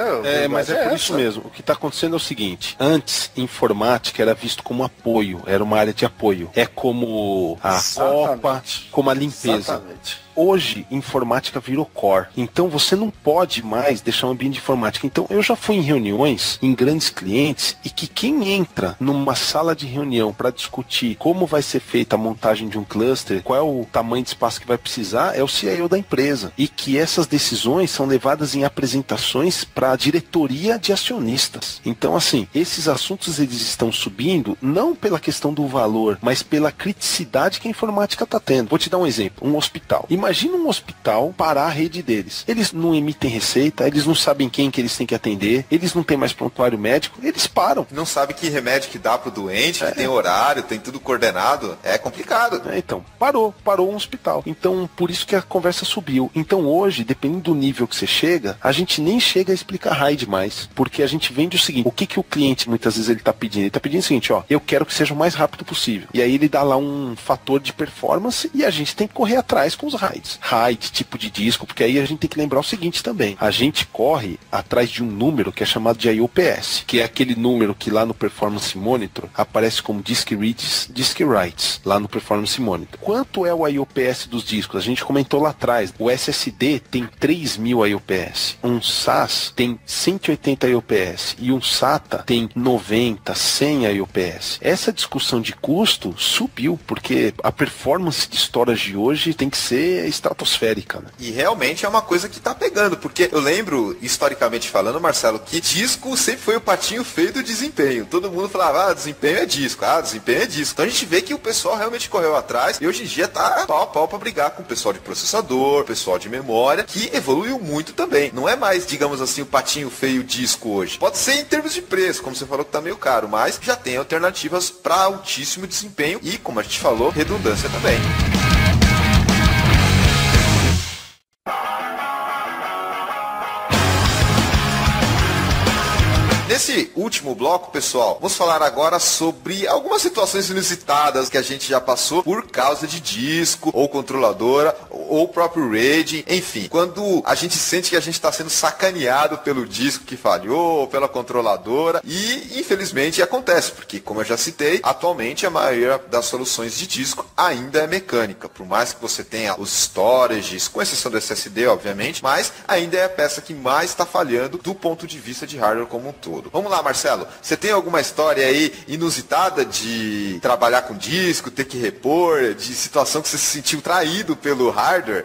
Mas é por isso mesmo. O que está acontecendo é o seguinte, antes, informática era visto como apoio, era uma área de apoio. É como a Copa, como a limpeza.
Exatamente.
hoje informática virou core. Então você não pode mais deixar um ambiente de informática. Então eu já fui em reuniões, em grandes clientes, e que quem entra numa sala de reunião para discutir como vai ser feita a montagem de um cluster, qual é o tamanho de espaço que vai precisar, é o CIO da empresa. E que essas decisões são levadas em apresentações para a diretoria de acionistas. Então, assim, esses assuntos eles estão subindo não pela questão do valor, mas pela criticidade que a informática está tendo. Vou te dar um exemplo, um hospital. Imagina um hospital parar a rede deles. Eles não emitem receita, eles não sabem quem que eles têm que atender, eles não têm mais prontuário médico, eles param.
Não sabe que remédio que dá pro doente, que tem horário, tem tudo coordenado. É complicado.
Então, parou um hospital. Então, por isso que a conversa subiu. Então, hoje, dependendo do nível que você chega, a gente nem chega a explicar RAID mais, porque a gente vende o seguinte, o que o cliente, muitas vezes, ele tá pedindo? Ele tá pedindo o seguinte, ó, eu quero que seja o mais rápido possível. E aí ele dá lá um fator de performance e a gente tem que correr atrás com os RAIDs. RAID, tipo de disco, porque aí a gente tem que lembrar o seguinte também, a gente corre atrás de um número que é chamado de IOPS, que é aquele número que lá no Performance Monitor aparece como Disk Reads, Disk Writes, lá no Performance Monitor. Quanto é o IOPS dos discos? A gente comentou lá atrás, o SSD tem 3.000 IOPS, um SAS tem 180 IOPS e um SATA tem 90, 100 IOPS. Essa discussão de custo subiu, porque a performance de storage de hoje tem que ser estratosférica, né?
E realmente é uma coisa que tá pegando, porque eu lembro, historicamente falando, Marcelo, que disco sempre foi o patinho feio do desempenho. Todo mundo falava, desempenho é disco, desempenho é disco. Então a gente vê que o pessoal realmente correu atrás e hoje em dia tá pau a pau pra brigar com o pessoal de processador, pessoal de memória, que evoluiu muito também. Não é mais, digamos assim, o patinho feio disco hoje. Pode ser em termos de preço, como você falou que tá meio caro, mas já tem alternativas para altíssimo desempenho e, como a gente falou, redundância também. Nesse último bloco, pessoal, vamos falar agora sobre algumas situações inusitadas que a gente já passou por causa de disco, ou controladora, ou próprio RAID, enfim. Quando a gente sente que a gente está sendo sacaneado pelo disco que falhou, pela controladora, e infelizmente acontece, porque como eu já citei, atualmente a maioria das soluções de disco ainda é mecânica, por mais que você tenha os storages, com exceção do SSD, obviamente, mas ainda é a peça que mais está falhando do ponto de vista de hardware como um todo. Vamos lá, Marcelo, você tem alguma história aí inusitada de trabalhar com disco, ter que repor, de situação que você se sentiu traído pelo hardware?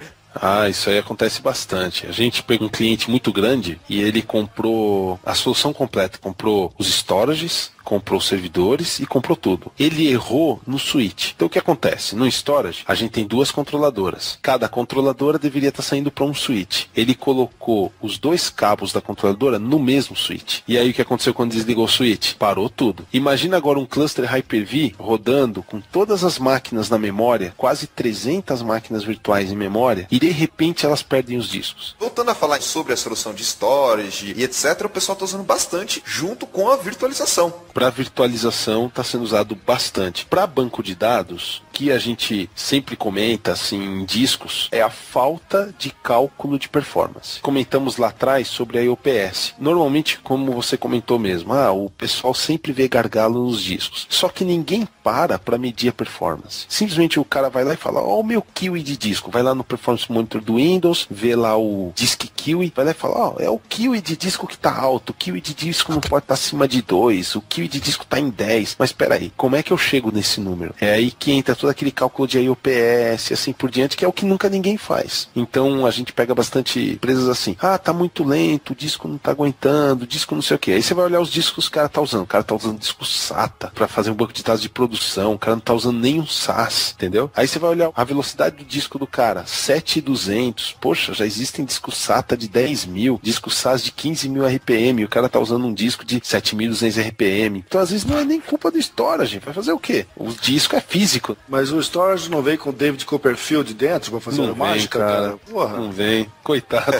Isso aí acontece bastante. A gente pegou um cliente muito grande e ele comprou a solução completa, comprou os storages, comprou os servidores e comprou tudo. Ele errou no switch. Então o que acontece? No storage, a gente tem duas controladoras. Cada controladora deveria estar saindo para um switch. Ele colocou os dois cabos da controladora no mesmo switch. E aí o que aconteceu quando desligou o switch? Parou tudo. Imagina agora um cluster Hyper-V rodando com todas as máquinas na memória, quase 300 máquinas virtuais em memória, e de repente elas perdem os discos.
Voltando a falar sobre a solução de storage e etc, o pessoal está usando bastante junto com a virtualização.
Para virtualização está sendo usado bastante. Para banco de dados, que a gente sempre comenta assim, em discos, é a falta de cálculo de performance. Comentamos lá atrás sobre a IOPS. Normalmente, como você comentou mesmo, o pessoal sempre vê gargalo nos discos. Só que ninguém para medir a performance. Simplesmente o cara vai lá e fala, o meu kiwi de disco. Vai lá no Performance Monitor do Windows, vê lá o Disk Kiwi, vai lá e fala, é o kiwi de disco que está alto, o kiwi de disco não pode estar acima de 2, o kiwi de disco está em 10. Mas espera aí, como é que eu chego nesse número? É aí que entra todo aquele cálculo de IOPS, assim por diante, que é o que nunca ninguém faz. Então a gente pega bastante empresas assim, tá muito lento, o disco não tá aguentando, o disco não sei o que. Aí você vai olhar os discos que o cara tá usando. O cara tá usando disco SATA para fazer um banco de dados de produção, o cara não tá usando nenhum SAS, entendeu? Aí você vai olhar a velocidade do disco do cara, 7.200, poxa, já existem discos SATA de 10.000, disco SAS de 15.000 RPM, o cara tá usando um disco de 7.200 RPM. Então às vezes não é nem culpa do storage, vai fazer o quê? O disco é físico.
Mas o storage não veio com o David Copperfield dentro pra fazer
uma mágica, cara? Porra. Não vem, coitado.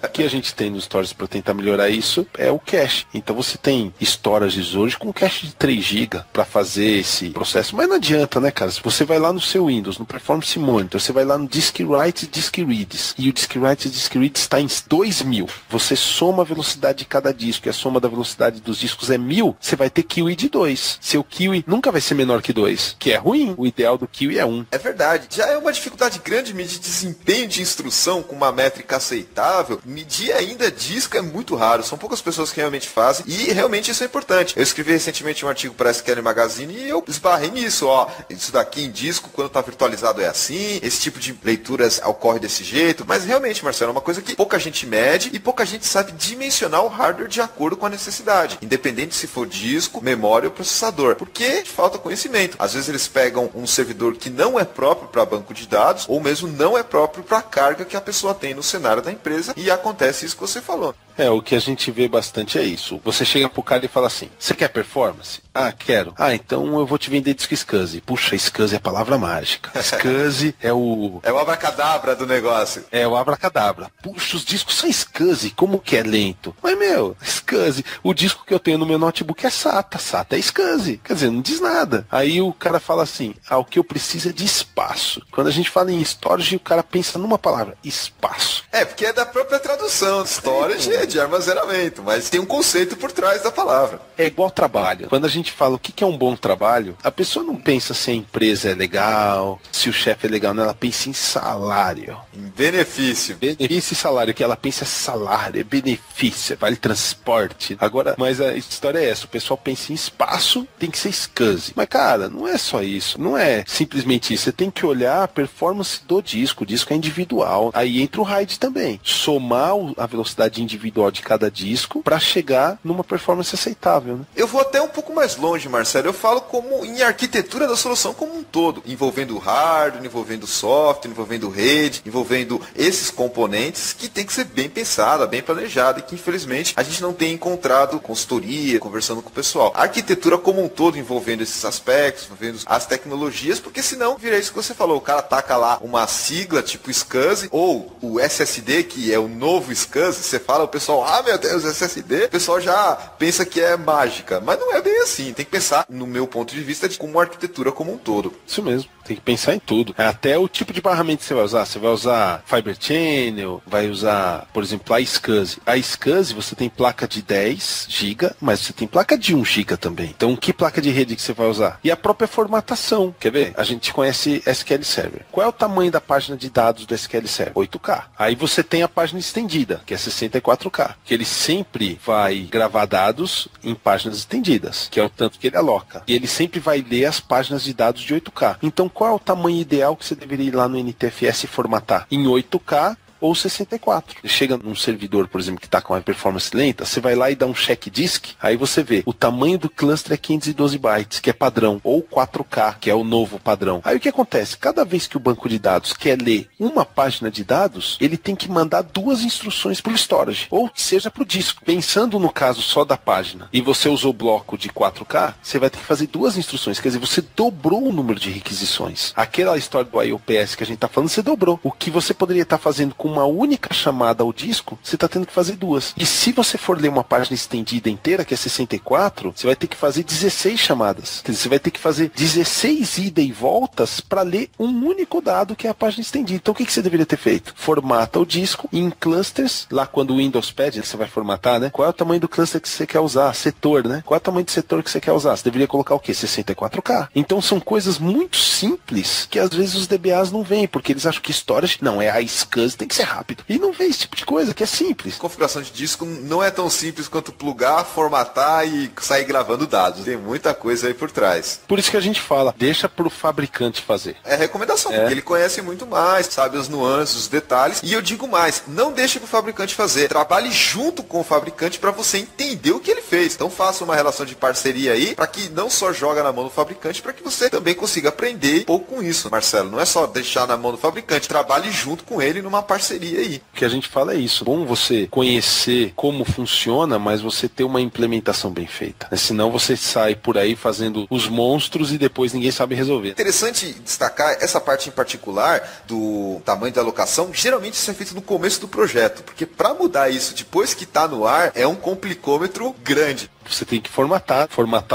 O que a gente tem no storage para tentar melhorar isso é o cache. Então você tem storages hoje com cache de 3 GB para fazer esse processo, mas não adianta, né, cara? Se você vai lá no seu Windows, no Performance Monitor, você vai lá no Disk Write e Disk Reads, e o Disk Write e Disk Reads está em 2.000. Você soma a velocidade de cada disco e a soma da velocidade dos discos é 1.000, você vai ter kiwi de 2. Seu kiwi nunca vai ser menor que 2, que é ruim. O ideal do pro Kiwi é 1.
É verdade. Já é uma dificuldade grande medir desempenho de instrução com uma métrica aceitável. Medir ainda disco é muito raro. São poucas pessoas que realmente fazem. E realmente isso é importante. Eu escrevi recentemente um artigo para a SQL Magazine e eu esbarrei nisso. Isso daqui em disco, quando está virtualizado é assim. Esse tipo de leituras ocorre desse jeito. Mas realmente, Marcelo, é uma coisa que pouca gente mede e pouca gente sabe dimensionar o hardware de acordo com a necessidade. Independente se for disco, memória ou processador. Porque falta conhecimento. Às vezes eles pegam um servidor que não é próprio para banco de dados ou mesmo não é próprio para a carga que a pessoa tem no cenário da empresa e acontece isso que você falou.
O que a gente vê bastante é isso. Você chega pro cara e fala assim, você quer performance? Ah, quero. Ah, então eu vou te vender disco SCSI. Puxa, SCSI é a palavra mágica. SCSI é o...
É o abracadabra do negócio.
É o abracadabra. Puxa, os discos são SCSI, como que é lento? Mas, SCSI, o disco que eu tenho no meu notebook é SATA. SATA é SCSI. Quer dizer, não diz nada. Aí o cara fala assim, o que eu preciso é de espaço. Quando a gente fala em storage, o cara pensa numa palavra, espaço.
Porque é da própria tradução. Storage é de armazenamento, mas tem um conceito por trás da palavra.
É igual trabalho. Quando a gente fala o que é um bom trabalho, a pessoa não pensa se a empresa é legal, se o chefe é legal, não, ela pensa em salário.
Em benefício.
Benefício e salário, que ela pensa é salário, é benefício, vale transporte. Agora, mas a história é essa, o pessoal pensa em espaço, tem que ser SCSI. Mas, cara, não é só isso, não é simplesmente isso. Você tem que olhar a performance do disco, o disco é individual. Aí entra o RAID também. Somar a velocidade individual de cada disco para chegar numa performance aceitável, né?
Eu vou até um pouco mais longe, Marcelo. Eu falo como em arquitetura da solução como um todo, envolvendo hardware, envolvendo software, envolvendo rede, envolvendo esses componentes que tem que ser bem pensada, bem planejada e que infelizmente a gente não tem encontrado consultoria, conversando com o pessoal. A arquitetura como um todo envolvendo esses aspectos, envolvendo as tecnologias, porque senão vira isso que você falou, o cara taca lá uma sigla tipo SCSI ou o SSD, que é o novo SCSI, você fala, o pessoal, meu Deus, SSD, o pessoal já pensa que é mágica, mas não é bem assim, tem que pensar, no meu ponto de vista, de como arquitetura como um todo.
Isso mesmo, tem que pensar em tudo, até o tipo de barramento que você vai usar Fiber Channel, vai usar, por exemplo, a SCSI. A SCSI você tem placa de 10 GB, mas você tem placa de 1 GB também, então que placa de rede que você vai usar? E a própria formatação, quer ver? A gente conhece SQL Server. Qual é o tamanho da página de dados do SQL Server? 8K. Aí você tem a página estendida, que é 64K, que ele sempre vai gravar dados em páginas estendidas, que é o tanto que ele aloca. E ele sempre vai ler as páginas de dados de 8K. Então qual é o tamanho ideal que você deveria ir lá no NTFS e formatar? Em 8K ou 64. Você chega num servidor, por exemplo, que está com uma performance lenta, você vai lá e dá um check disk, aí você vê, o tamanho do cluster é 512 bytes, que é padrão, ou 4K, que é o novo padrão. Aí o que acontece? Cada vez que o banco de dados quer ler uma página de dados, ele tem que mandar 2 instruções para o storage, ou seja para o disco. Pensando no caso só da página, e você usou bloco de 4K, você vai ter que fazer 2 instruções, quer dizer, você dobrou o número de requisições. Aquela história do IOPS que a gente está falando, você dobrou. O que você poderia estar fazendo com uma única chamada ao disco, você está tendo que fazer 2. E se você for ler uma página estendida inteira, que é 64, você vai ter que fazer 16 chamadas. Quer dizer, você vai ter que fazer 16 ida e voltas para ler um único dado, que é a página estendida. Então o que você deveria ter feito? Formata o disco em clusters, lá quando o Windows pede, você vai formatar, né? Qual é o tamanho do cluster que você quer usar? Setor, né? Qual é o tamanho do setor que você quer usar? Você deveria colocar o quê? 64K. Então são coisas muito simples que às vezes os DBAs não veem, porque eles acham que storage não é a SCSI, tem que ser rápido. E não vê esse tipo de coisa, que é simples.
Configuração de disco não é tão simples quanto plugar, formatar e sair gravando dados. Tem muita coisa aí por trás.
Por isso que a gente fala, deixa pro fabricante fazer.
É recomendação, porque ele conhece muito mais, sabe as nuances, os detalhes. E eu digo mais, não deixe pro fabricante fazer. Trabalhe junto com o fabricante para você entender o que ele fez. Então faça uma relação de parceria aí, para que não só joga na mão do fabricante, para que você também consiga aprender um pouco com isso, Marcelo. Não é só deixar na mão do fabricante, trabalhe junto com ele numa parceria aí.
O que a gente fala é isso. Bom você conhecer como funciona, mas você ter uma implementação bem feita. Senão você sai por aí fazendo os monstros e depois ninguém sabe resolver.
Interessante destacar essa parte em particular do tamanho da alocação. Geralmente isso é feito no começo do projeto, porque para mudar isso depois que está no ar é um complicômetro grande.
Você tem que formatar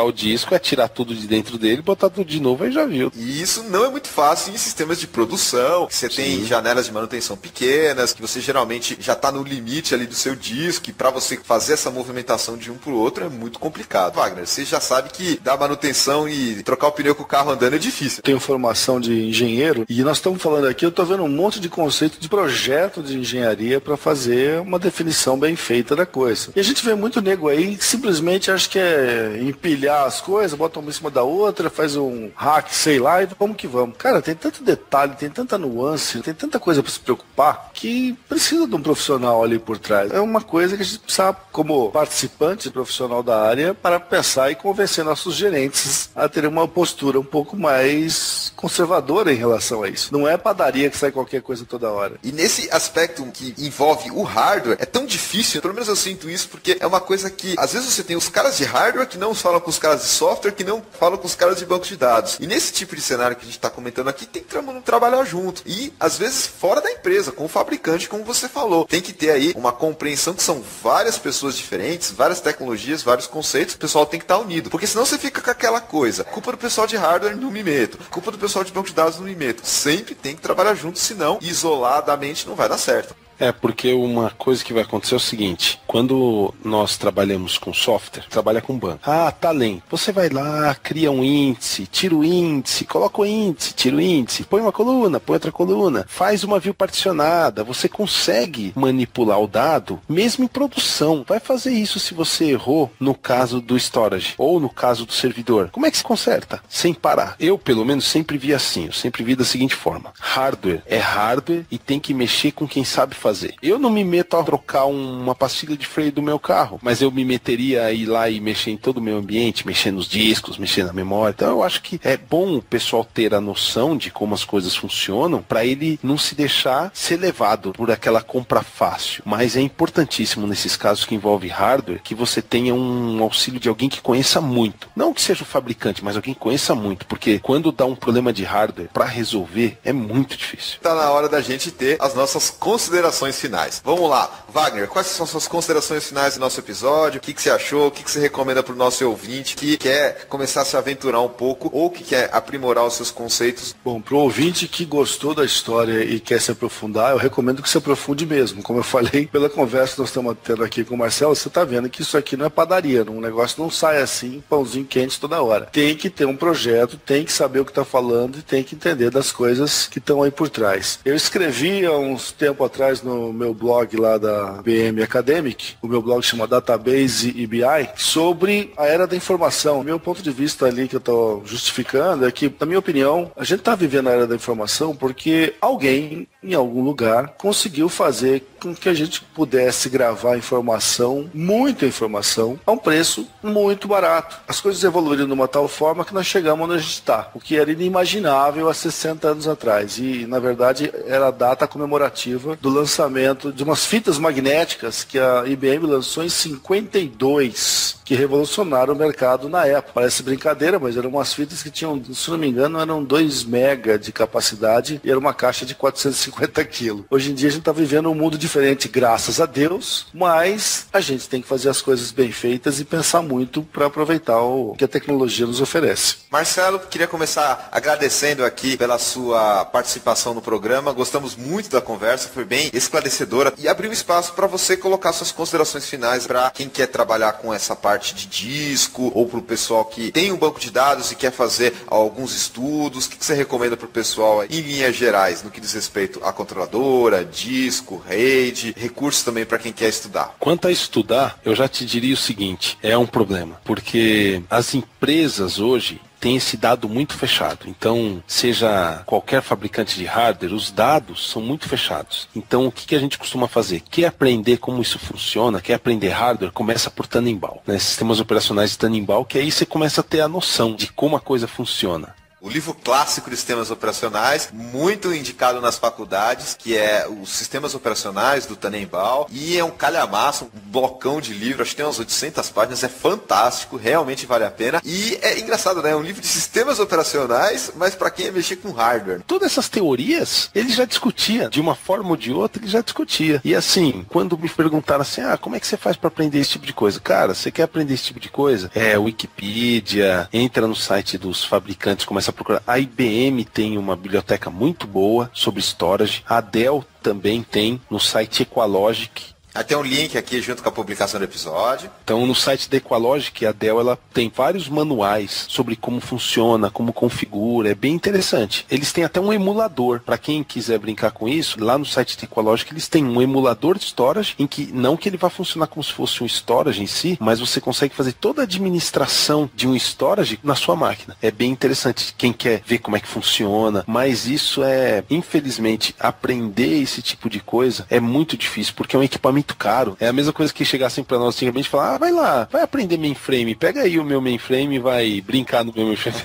o disco, é tirar tudo de dentro dele, botar tudo de novo e já viu.
E isso não é muito fácil em sistemas de produção, que você tem janelas de manutenção pequenas, que você geralmente já está no limite ali do seu disco, e para você fazer essa movimentação de um para o outro é muito complicado. Wagner, você já sabe que dar manutenção e trocar o pneu com o carro andando é difícil.
Tenho formação de engenheiro e nós estamos falando aqui, eu estou vendo um monte de conceito de projeto de engenharia para fazer uma definição bem feita da coisa. E a gente vê muito nego aí que simplesmente acha que é empilhar as coisas, bota uma em cima da outra, faz um hack, sei lá, e vamos que vamos. Cara, tem tanto detalhe, tem tanta nuance, tem tanta coisa para se preocupar que precisa de um profissional ali por trás. É uma coisa que a gente precisa, como participante profissional da área, para pensar e convencer nossos gerentes a terem uma postura um pouco mais conservadora em relação a isso. Não é padaria que sai qualquer coisa toda hora.
E nesse aspecto que envolve o hardware, é tão difícil, pelo menos eu sinto isso, porque é uma coisa que, às vezes você tem os caras de hardware que não falam com os caras de software, que não falam com os caras de banco de dados. E nesse tipo de cenário que a gente está comentando aqui, tem que trabalhar junto. E, às vezes, fora da empresa, com o fabricante, como você falou. Tem que ter aí uma compreensão que são várias pessoas diferentes, várias tecnologias, vários conceitos, o pessoal tem que estar unido. Porque senão você fica com aquela coisa, culpa do pessoal de hardware, não me meto. Culpa do pessoal de banco de dados, não me meto. Sempre tem que trabalhar junto, senão, isoladamente, não vai dar certo.
Porque uma coisa que vai acontecer é o seguinte, quando nós trabalhamos com software, trabalha com banco. Talento. Você vai lá, cria um índice, tira o índice, coloca o índice, tira o índice, põe uma coluna, põe outra coluna, faz uma view particionada, você consegue manipular o dado, mesmo em produção. Vai fazer isso se você errou no caso do storage, ou no caso do servidor. Como é que se conserta? Sem parar. Eu, pelo menos, sempre vi assim, eu sempre vi da seguinte forma. Hardware é hardware e tem que mexer com quem sabe fazer. Eu não me meto a trocar uma pastilha de freio do meu carro, mas eu me meteria a ir lá e mexer em todo o meu ambiente, mexer nos discos, mexer na memória. Então eu acho que é bom o pessoal ter a noção de como as coisas funcionam para ele não se deixar ser levado por aquela compra fácil. Mas é importantíssimo nesses casos que envolve hardware que você tenha um auxílio de alguém que conheça muito. Não que seja o fabricante, mas alguém que conheça muito, porque quando dá um problema de hardware para resolver é muito difícil.
Está na hora da gente ter as nossas considerações finais. Vamos lá, Wagner, quais são as suas considerações finais do nosso episódio? O que você achou? O que você recomenda para o nosso ouvinte que quer começar a se aventurar um pouco ou que quer aprimorar os seus conceitos?
Bom, para o ouvinte que gostou da história e quer se aprofundar, eu recomendo que se aprofunde mesmo. Como eu falei, pela conversa que nós estamos tendo aqui com o Marcelo, você está vendo que isso aqui não é padaria, um negócio não sai assim, pãozinho quente toda hora. Tem que ter um projeto, tem que saber o que está falando e tem que entender das coisas que estão aí por trás. Eu escrevi há uns tempo atrás no meu blog lá da BM Academic, o meu blog chama Database e BI, sobre a era da informação. Meu ponto de vista ali que eu estou justificando é que, na minha opinião, a gente está vivendo a era da informação porque alguém, em algum lugar, conseguiu fazer com que a gente pudesse gravar informação, muita informação, a um preço muito barato. As coisas evoluíram de uma tal forma que nós chegamos onde a gente está, o que era inimaginável há 60 anos atrás. E, na verdade, era a data comemorativa do lançamento de umas fitas magnéticas que a IBM lançou em 52, que revolucionaram o mercado na época. Parece brincadeira, mas eram umas fitas que tinham, se não me engano, eram 2 mega de capacidade e era uma caixa de 450 quilos. Hoje em dia a gente está vivendo um mundo diferente, graças a Deus, mas a gente tem que fazer as coisas bem feitas e pensar muito para aproveitar o que a tecnologia nos oferece.
Marcelo, queria começar agradecendo aqui pela sua participação no programa. Gostamos muito da conversa, foi bem esclarecedora e abriu espaço para você colocar suas considerações finais para quem quer trabalhar com essa parte de disco ou para o pessoal que tem um banco de dados e quer fazer alguns estudos. O que você recomenda para o pessoal em linhas gerais, no que diz respeito à controladora, disco, rede, recursos também para quem quer estudar?
Quanto a estudar, eu já te diria o seguinte, é um problema, porque as empresas hoje tem esse dado muito fechado. Então, seja qualquer fabricante de hardware, os dados são muito fechados. Então, o que a gente costuma fazer? Quer aprender como isso funciona, quer aprender hardware, começa por Tannenbaum, né? Sistemas operacionais de Tannenbaum, que aí você começa a ter a noção de como a coisa funciona.
o livro clássico de sistemas operacionais, muito indicado nas faculdades, que é os Sistemas Operacionais do Tannenbaum, e é um calhamaço, um blocão de livro, acho que tem umas 800 páginas, é fantástico, realmente vale a pena, e é engraçado, né, é um livro de sistemas operacionais, mas para quem é mexer com hardware.
Todas essas teorias, ele já discutia, de uma forma ou de outra, ele já discutia. E assim, quando me perguntaram assim, como é que você faz para aprender esse tipo de coisa? Cara, você quer aprender esse tipo de coisa? Wikipedia, entra no site dos fabricantes, começa a procurar. A IBM tem uma biblioteca muito boa sobre storage. A Dell também tem no site Equalogic.
Tem um link aqui junto com a publicação do episódio.
Então, no site da Equalogic, a Dell ela tem vários manuais sobre como funciona, como configura. É bem interessante. Eles têm até um emulador. Para quem quiser brincar com isso, lá no site da Equalogic, eles têm um emulador de storage, em que não que ele vá funcionar como se fosse um storage em si, mas você consegue fazer toda a administração de um storage na sua máquina. É bem interessante. Quem quer ver como é que funciona, mas isso infelizmente, aprender esse tipo de coisa é muito difícil, porque é um equipamento muito caro. É a mesma coisa que chegassem pra nós antigamente e falar, vai lá, vai aprender mainframe, pega aí o meu mainframe e vai brincar no meu mainframe.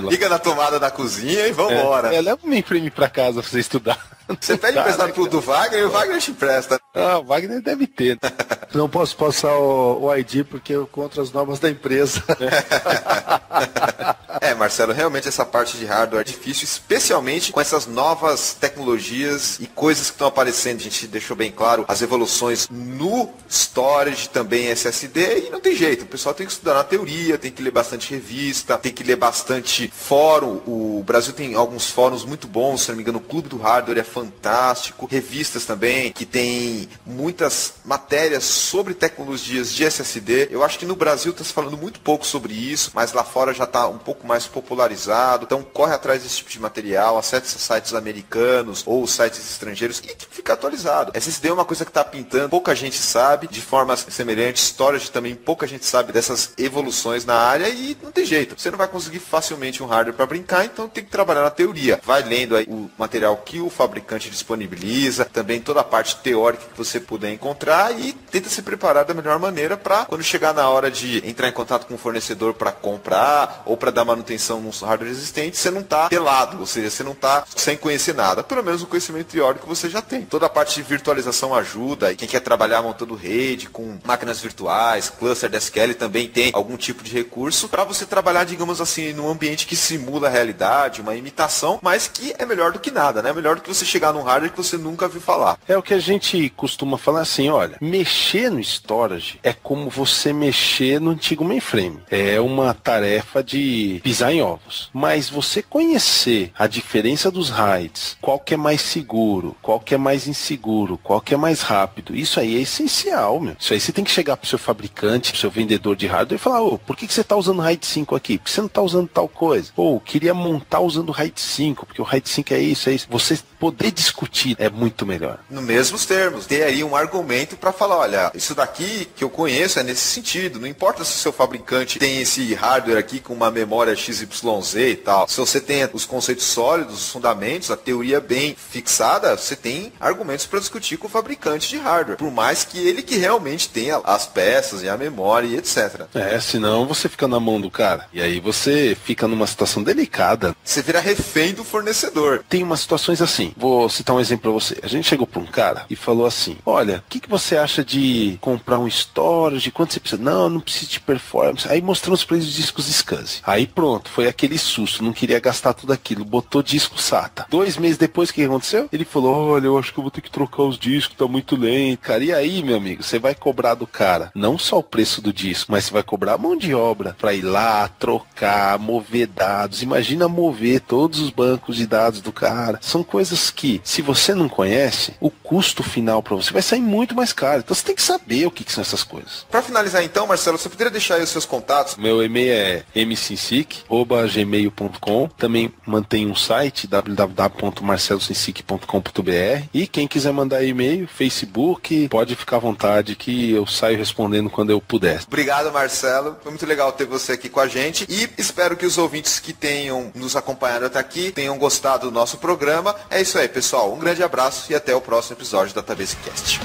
Liga na tomada da cozinha e vambora.
Leva o mainframe pra casa pra você estudar.
Você pede emprestado pro do Wagner e o Wagner te empresta.
O Wagner deve ter.
Não posso passar o ID porque eu contra as normas da empresa.
Marcelo, realmente essa parte de hardware é difícil, especialmente com essas novas tecnologias e coisas que estão aparecendo. A gente deixou bem claro as evoluções no storage, também SSD, e não tem jeito. O pessoal tem que estudar na teoria, tem que ler bastante revista, tem que ler bastante fórum. O Brasil tem alguns fóruns muito bons, se não me engano, o Clube do Hardware é fantástico. Revistas também, que tem muitas matérias sobre tecnologias de SSD. Eu acho que no Brasil está se falando muito pouco sobre isso, mas lá fora já está um pouco mais popularizado. Então corre atrás desse tipo de material, acesse sites americanos ou sites estrangeiros e fica atualizado. SSD é uma coisa que está pintando, pouca gente sabe, de formas semelhantes. Storage também, pouca gente sabe dessas evoluções na área e não tem jeito. Você não vai conseguir facilmente um hardware para brincar, então tem que trabalhar na teoria. Vai lendo aí o material que o fabricante disponibiliza, também toda a parte teórica que você puder encontrar e tenta se preparar da melhor maneira para quando chegar na hora de entrar em contato com o fornecedor para comprar ou para dar manutenção nos hardware existentes, você não está pelado, ou seja, você não está sem conhecer nada. Pelo menos o conhecimento teórico você já tem. Toda a parte de virtualização ajuda, e quem quer trabalhar montando rede com máquinas virtuais, cluster da SQL também tem algum tipo de recurso para você trabalhar, digamos assim, num ambiente que simula a realidade, uma imitação, mas que é melhor do que nada, né? Melhor do que você chegar num hardware que você nunca viu falar.
É o que a gente costuma falar assim, olha, mexer no storage é como você mexer no antigo mainframe. É uma tarefa de pisar em ovos. Mas você conhecer a diferença dos RAIDs, qual que é mais seguro, qual que é mais inseguro, qual que é mais rápido, isso aí é essencial, meu. Isso aí você tem que chegar pro seu fabricante, pro seu vendedor de hardware e falar, por que você tá usando RAID 5 aqui? Por que você não tá usando tal coisa? Queria montar usando o RAID 5, porque o RAID 5 é isso. Você poder discutir é muito melhor.
Nos mesmos termos, ter aí um argumento para falar, olha, isso daqui que eu conheço é nesse sentido. Não importa se o seu fabricante tem esse hardware aqui com uma memória XYZ e tal. Se você tem os conceitos sólidos, os fundamentos, a teoria bem fixada, você tem argumentos para discutir com o fabricante de hardware. Por mais que ele que realmente tenha as peças e a memória e etc.
Senão você fica na mão do cara. E aí você fica numa situação delicada.
Você vira refém do fornecedor.
Tem umas situações assim. Vou citar um exemplo para você. A gente chegou para um cara e falou assim, olha, o que você acha de comprar um storage? Quanto você precisa? Não precisa de performance. Aí mostramos para eles os discos SCSI. Aí pronto, foi aquele susto. Não queria gastar tudo aquilo. Botou disco SATA. 2 meses depois, o que aconteceu? Ele falou, olha, eu acho que eu vou ter que trocar os discos, tá muito lento. Cara, e aí, meu amigo, você vai cobrar do cara não só o preço do disco, mas você vai cobrar a mão de obra para ir lá, trocar, mover dados. Imagina mover todos os bancos de dados do cara. São coisas que, se você não conhece, o custo final para você vai sair muito mais caro. Então você tem que saber o que são essas coisas.
Para finalizar então, Marcelo, você poderia deixar aí os seus contatos?
Meu e-mail é mcinsic@gmail.com. Também mantenho um site www.marcelocinsic.com.br. E quem quiser mandar e-mail, Facebook, pode ficar à vontade que eu saio respondendo quando eu puder.
Obrigado, Marcelo. Foi muito legal ter você aqui com a gente e espero que os ouvintes que tenham nos acompanhado até aqui tenham gostado do nosso programa. É isso aí, pessoal. Um grande abraço e até o próximo episódio da Database Cast.